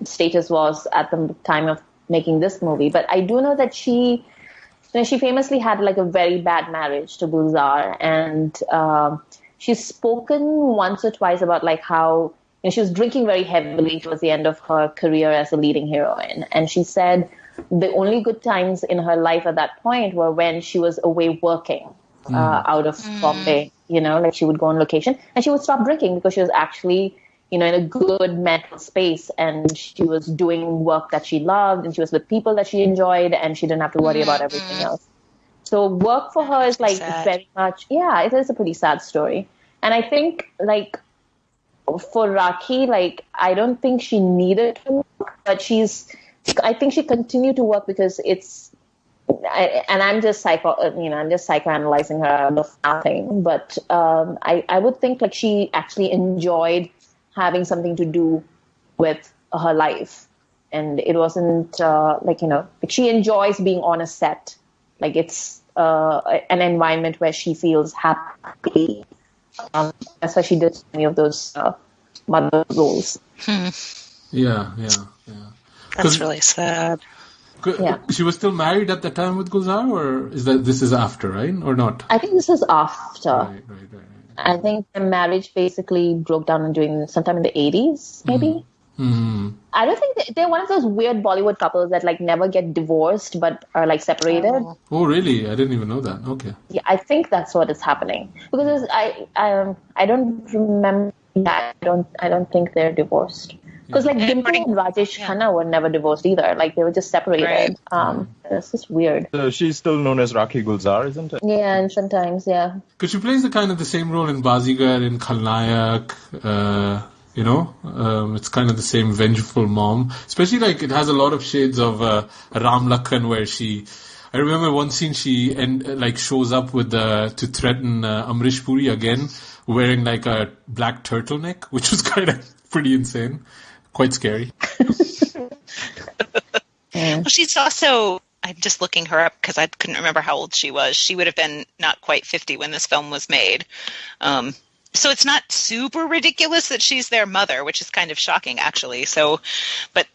status was at the time of making this movie, but I do know that she famously had like a very bad marriage to Gulzar, and she's spoken once or twice about like how she was drinking very heavily towards the end of her career as a leading heroine. And she said the only good times in her life at that point were when she was away working out of Bombay. Like she would go on location and she would stop drinking because she was actually in a good mental space, and she was doing work that she loved, and she was with people that she enjoyed, and she didn't have to worry about everything else. So work for her is like very much, it is a pretty sad story. And I think like for Rakhee, like I don't think she needed to work, but I think she continued to work because I'm just psychoanalyzing her nothing. But I would think like she actually enjoyed having something to do with her life, and it wasn't like she enjoys being on a set. Like it's an environment where she feels happy. That's why she did many of those mother roles. Yeah. That's really sad. Yeah. She was still married at the time with Gulzar, or this is after, right? Or not? I think this is after. Right. I think the marriage basically broke down sometime in the 80s, maybe. Mm-hmm. I don't think they're one of those weird Bollywood couples that like never get divorced but are like separated. Oh, really? I didn't even know that. Okay. Yeah, I think that's what is happening because I don't remember that. I don't think they're divorced because like Dimple and Rajesh Khanna were never divorced either. Like they were just separated. Right. It's just weird. So she's still known as Rakhee Gulzar, isn't it? Yeah, and sometimes Because she plays the same role in Bazigar, in Khalnayak. It's kind of the same vengeful mom. Especially like it has a lot of shades of Ram Lakhan, where I remember one scene she shows up with to threaten Amrish Puri again, wearing like a black turtleneck, which was kind of pretty insane, quite scary. Well, she's also, I'm just looking her up because I couldn't remember how old she was. She would have been not quite 50 when this film was made. So it's not super ridiculous that she's their mother, which is kind of shocking, actually. So, but,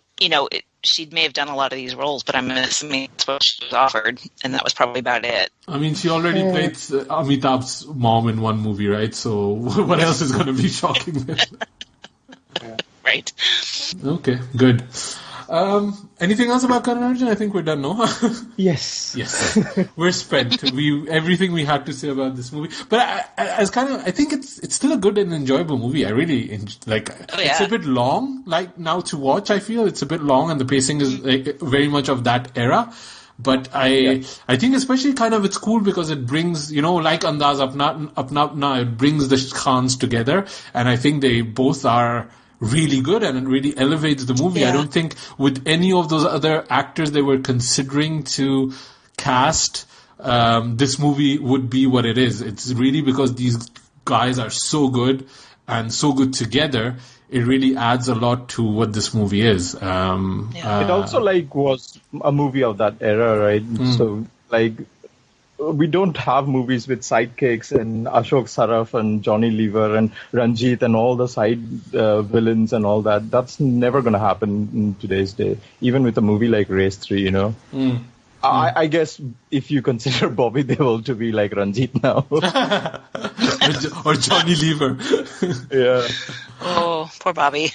she may have done a lot of these roles, but I'm assuming that's what she was offered, and that was probably about it. I mean, she already played Amitabh's mom in one movie, right? So what else is going to be shocking then? Right. Okay, good. Anything else about Karan Arjun? I think we're done, no? Yes. We're spent. Everything we had to say about this movie. But I think it's still a good and enjoyable movie. I really It's a bit long. Like now to watch, I feel it's a bit long, and the pacing is very much of that era. But I think especially kind of it's cool because it brings, like Andaz Apna Na, it brings the Khans together, and I think they both are really good, and it really elevates the movie. I don't think with any of those other actors they were considering to cast, this movie would be what it is. It's really because these guys are so good and so good together. It really adds a lot to what this movie is. It also was a movie of that era, right? So we don't have movies with sidekicks and Ashok Saraf and Johnny Lever and Ranjit and all the side villains and all that. That's never going to happen in today's day, even with a movie like Race 3, I guess if you consider Bobby Deol to be like Ranjit now. or Johnny Lever. Yeah. Oh, poor Bobby.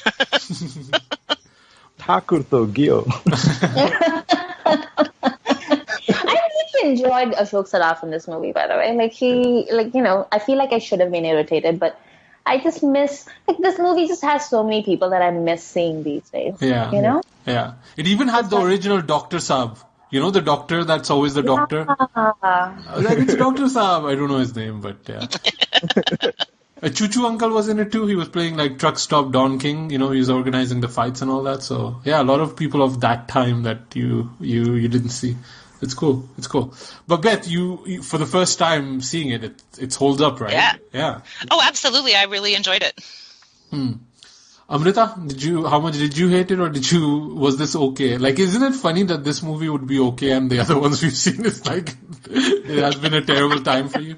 Thakur to Gyo. I enjoyed Ashok Saraf in this movie, by the way. I feel like I should have been irritated, but I just miss, this movie just has so many people that I miss seeing these days. Yeah. Yeah. It even had the original Dr. Saab. The doctor that's always the doctor? It's Dr. Saab. I don't know his name, but yeah. A Choo-Choo uncle was in it too. He was playing like Truck Stop Don King. He was organizing the fights and all that. So yeah, a lot of people of that time that you didn't see. It's cool. But Beth, you for the first time seeing it holds up, right? Yeah. Oh, absolutely. I really enjoyed it. Amrita, how much did you hate it, or was this okay? Like, isn't it funny that this movie would be okay and the other ones we've seen is like, it has been a terrible time for you?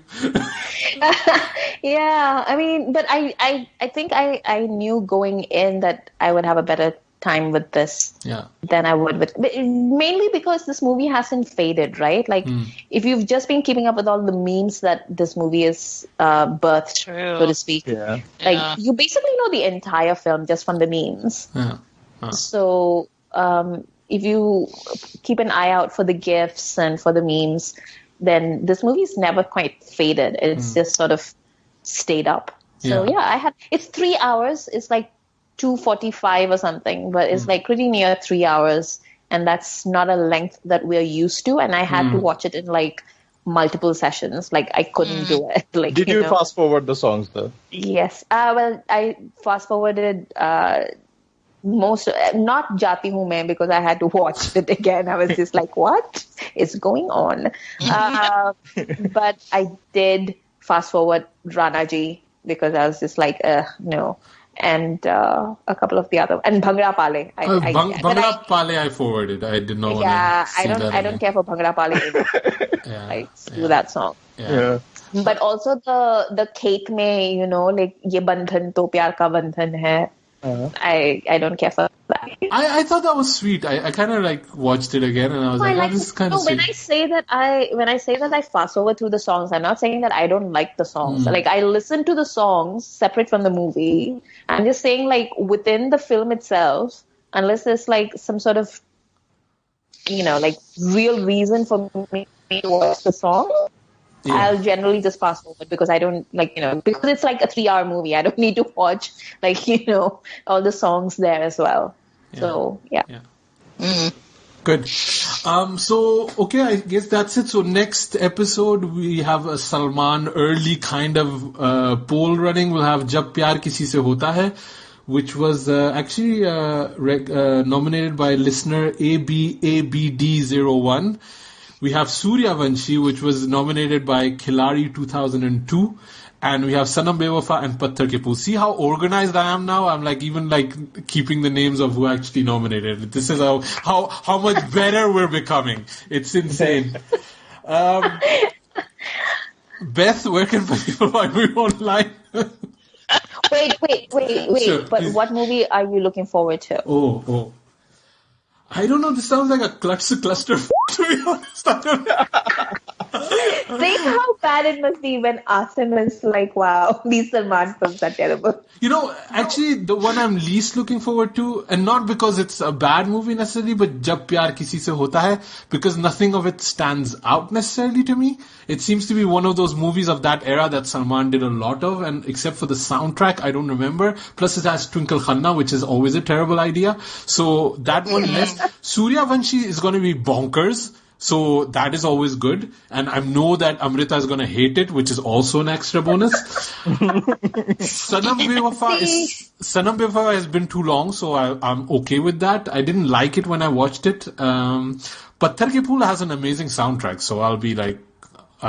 Yeah, I mean, but I think I knew going in that I would have a better time with this than I would with, mainly because this movie hasn't faded, right? Like, if you've just been keeping up with all the memes that this movie is birthed, so to speak, you basically know the entire film just from the memes. So if you keep an eye out for the GIFs and for the memes, then this movie's never quite faded. It's just sort of stayed up. So it's 3 hours. It's like 2:45 or something, but it's like pretty near 3 hours, and that's not a length that we're used to. And I had to watch it in like multiple sessions. Like I couldn't do it. Like, did you fast forward the songs though? Yes. Well, I fast forwarded most, not Jati Hu Main, because I had to watch it again. I was just like, what is going on? But I did fast forward Rana Ji because I was just like, no. And a couple of the other, and Bhangra Pale. Bhangra Pale I forwarded. I did not want to see that. I don't care for Bhangra Pale anymore. I do that song. Yeah. But also the cake mein, you know, like ye bandhan to pyar ka bandhan hai. I don't care for that. I thought that was sweet. I kind of like watched it again, and I was this is kind of sweet. When I say that I fast forward through the songs, I'm not saying that I don't like the songs. Like I listen to the songs separate from the movie. I'm just saying, like, within the film itself, unless there's like some sort of, you know, like real reason for me to watch the song, I'll generally just fast forward because I don't like, you know, because it's like a 3-hour movie. I don't need to watch, like, you know, all the songs there as well. Yeah. So, yeah. Good. So, okay, I guess that's it. So next episode, we have a Salman early kind of poll running. We'll have Jab Pyar Kisi Se Hota Hai, which was actually nominated by listener ABD01. We have Suryavanshi, which was nominated by Khilari 2002. And we have Sanam Bewafa and Patthar Ke Phool. See how organized I am now? I'm like even like keeping the names of who actually nominated. This is how much better we're becoming. It's insane. Beth, where can people find me online? Wait. Sure, but please. what movie are you looking forward to? Oh. I don't know. This sounds like a cluster to be honest. I don't know. Think how bad it must be when Asim is like, wow, these Salman films are terrible. You know, actually, the one I'm least looking forward to, and not because it's a bad movie necessarily, but Jab Pyar Kisi Se Hota Hai, because nothing of it stands out necessarily to me. It seems to be one of those movies of that era that Salman did a lot of, and except for the soundtrack, I don't remember. Plus, it has Twinkle Khanna, which is always a terrible idea. So that one less. Suryavanshi is going to be bonkers. So that is always good. And I know that Amrita is going to hate it, which is also an extra bonus. Sanam Bewafa has been too long, so I'm okay with that. I didn't like it when I watched it. Patthar Ke Phool has an amazing soundtrack, so I'll be like,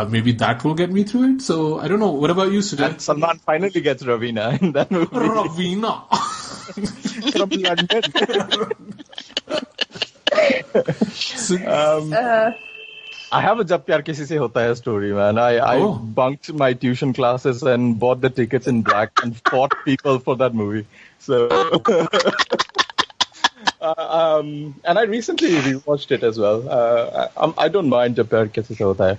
maybe that will get me through it. So I don't know. What about you, Sujay? And Salman finally gets Raveena in that movie. Raveena. From London. I have a Jab Pyar Kisi Se Hota Hai story, man. I bunked my tuition classes and bought the tickets in black and fought people for that movie. So, and I recently rewatched it as well. I don't mind Jab Pyar Kisi Se Hota Hai.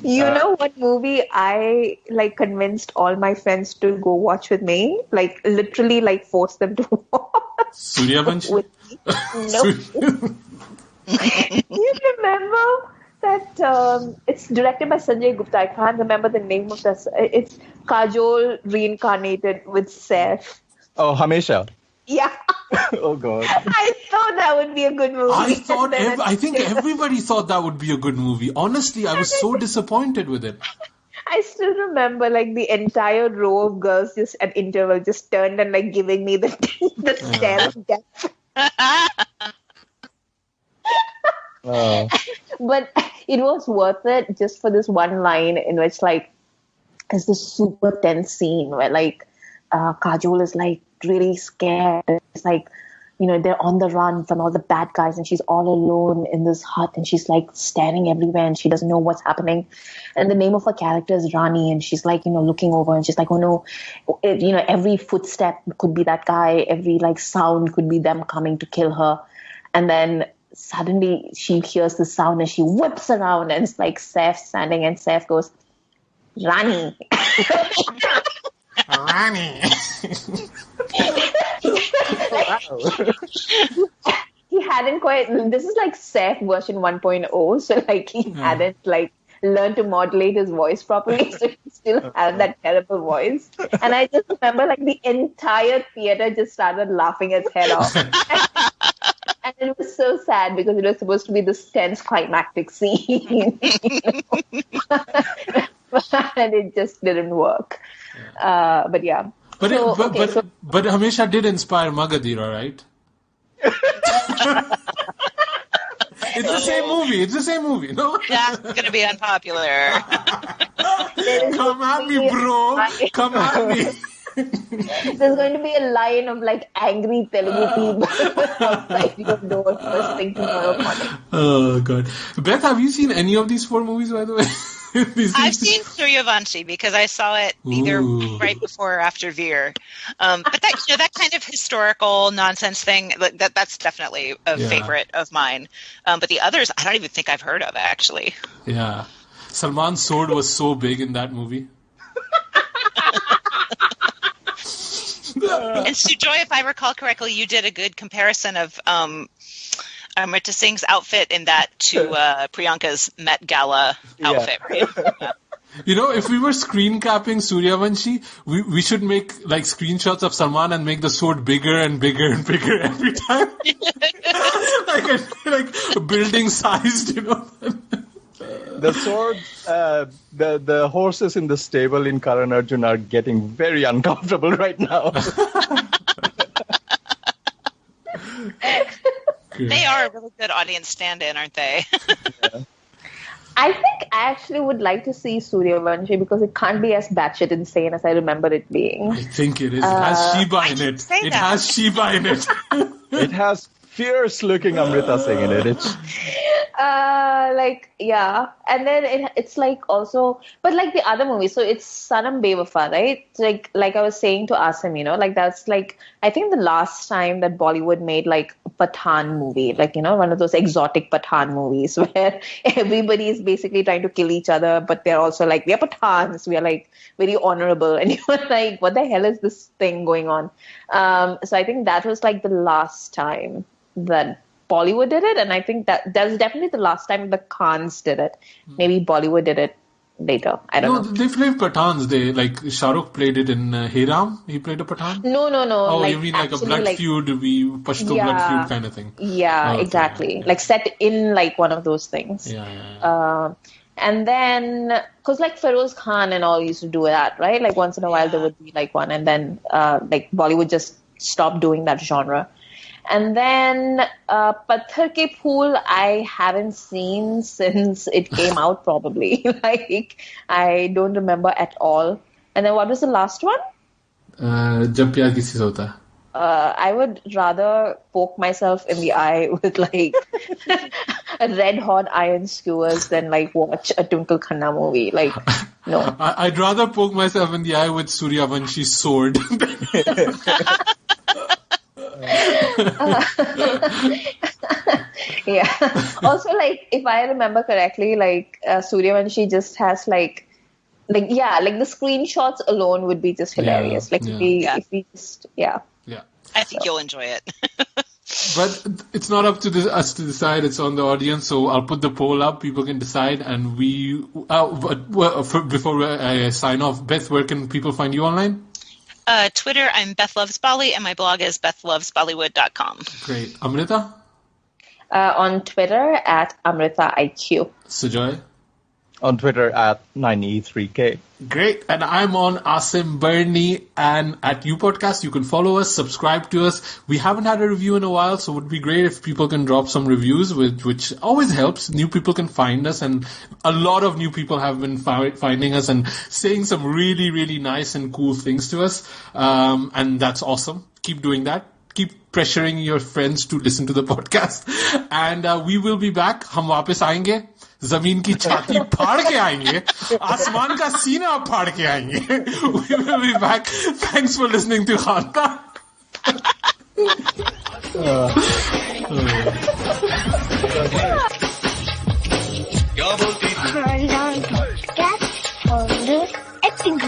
You know what movie I like convinced all my friends to go watch with me? Like literally like forced them to watch. Suryavanshi? With me. No. You remember that it's directed by Sanjay Gupta. I can't remember the name of this. It's Kajol reincarnated with Saif. Oh, Hamesha. Yeah. Oh God. I thought that would be a good movie. I think everybody thought that would be a good movie. Honestly, I was so disappointed with it. I still remember like the entire row of girls just at interval just turned and like giving me the stare of death. But it was worth it just for this one line in which like it's this super tense scene where like Kajol is like really scared. It's like, you know, they're on the run from all the bad guys and she's all alone in this hut and she's like staring everywhere and she doesn't know what's happening. And the name of her character is Rani and she's like, you know, looking over and she's like, oh no, you know, every footstep could be that guy. Every like sound could be them coming to kill her. And then suddenly she hears the sound and she whips around and it's like Saif standing and Saif goes, Rani. Rani. He hadn't quite, this is like Saif version 1.0, so like he hadn't like learn to modulate his voice properly, so he still had that terrible voice. And I just remember like the entire theater just started laughing its head off. And it was so sad because it was supposed to be this tense climactic scene. And it just didn't work. But yeah. But Hamesha did inspire Magadira, right? It's the same movie, no? That's going to be unpopular. Come at me, bro. Come at me. There's going to be a line of like angry Telugu people outside your door first thing tomorrow morning. Oh God, Beth, have you seen any of these 4 movies, by the way? I've seen Suryavanshi because I saw it either right before or after Veer. But that kind of historical nonsense thing, that's definitely a favorite of mine. But the others, I don't even think I've heard of actually. Yeah, Salman's sword was so big in that movie. And Sujoy, if I recall correctly, you did a good comparison of Amrita Singh's outfit in that to Priyanka's Met Gala outfit. Right? Yeah. You know, if we were screen capping Suryavanshi, we should make like screenshots of Salman and make the sword bigger and bigger and bigger every time. like building sized, you know. The swords, the horses in the stable in Karan Arjun are getting very uncomfortable right now. They are a really good audience stand-in, aren't they? Yeah. I think I actually would like to see Suryavanshi because it can't be as batshit insane as I remember it being. I think it is. It has Shiba in it. It has Shiba in it. It has fierce-looking Amrita Singh in it. And then it's like also, but like the other movies, so it's Sanam Bewafa, right? Like I was saying to Asim, you know, like that's like, I think the last time that Bollywood made like a Pathan movie, like, you know, one of those exotic Pathan movies where everybody is basically trying to kill each other, but they're also like, we are Pathans, we are like very honorable, and you're like, what the hell is this thing going on? So I think that was like the last time that Bollywood did it, and I think that's definitely the last time the Khans did it. Maybe Bollywood did it later. I don't know. They played Pathans. Shahrukh played it in Heram. He played a Pathan? No. Oh, like, you mean like a blood feud, Pashto blood feud kind of thing? Yeah, exactly. Yeah. Like set in like one of those things. Yeah. And then, because like Feroz Khan and all used to do that, right? Like once in a while there would be like one, and then like Bollywood just stopped doing that genre. And then Patthar Ke Phool I haven't seen since it came out probably. Like I don't remember at all. And then what was the last one? Jab Pyar Kisi Se Hota. I would rather poke myself in the eye with like a red hot iron skewers than like watch a Twinkle Khanna movie. Like no. I'd rather poke myself in the eye with Suryavanshi's sword. Yeah. Also, like if I remember correctly, like Suryavanshi just has like the screenshots alone would be just hilarious. If we just I think you'll enjoy it. But it's not up to us to decide. It's on the audience. So I'll put the poll up. People can decide. And before I sign off, Beth, where can people find you online? Twitter, I'm Beth Loves Bolly, and my blog is BethLovesBollywood.com. Great. Amrita? On Twitter at AmritaIQ. Sujoy? On Twitter at 9E3K. Great. And I'm on Asim Bernie and at UPodcast. You can follow us, subscribe to us. We haven't had a review in a while, so it would be great if people can drop some reviews, which always helps. New people can find us, and a lot of new people have been finding us and saying some really, really nice and cool things to us. And that's awesome. Keep doing that. Keep pressuring your friends to listen to the podcast. And we will be back. हम वापस आएंगे. जमीन की छाती फाड़ के आएंगे. आसमान का सीना फाड़ के आएंगे. We will be back. Thanks for listening to Khandaan. Khandaan Podcast on the acting.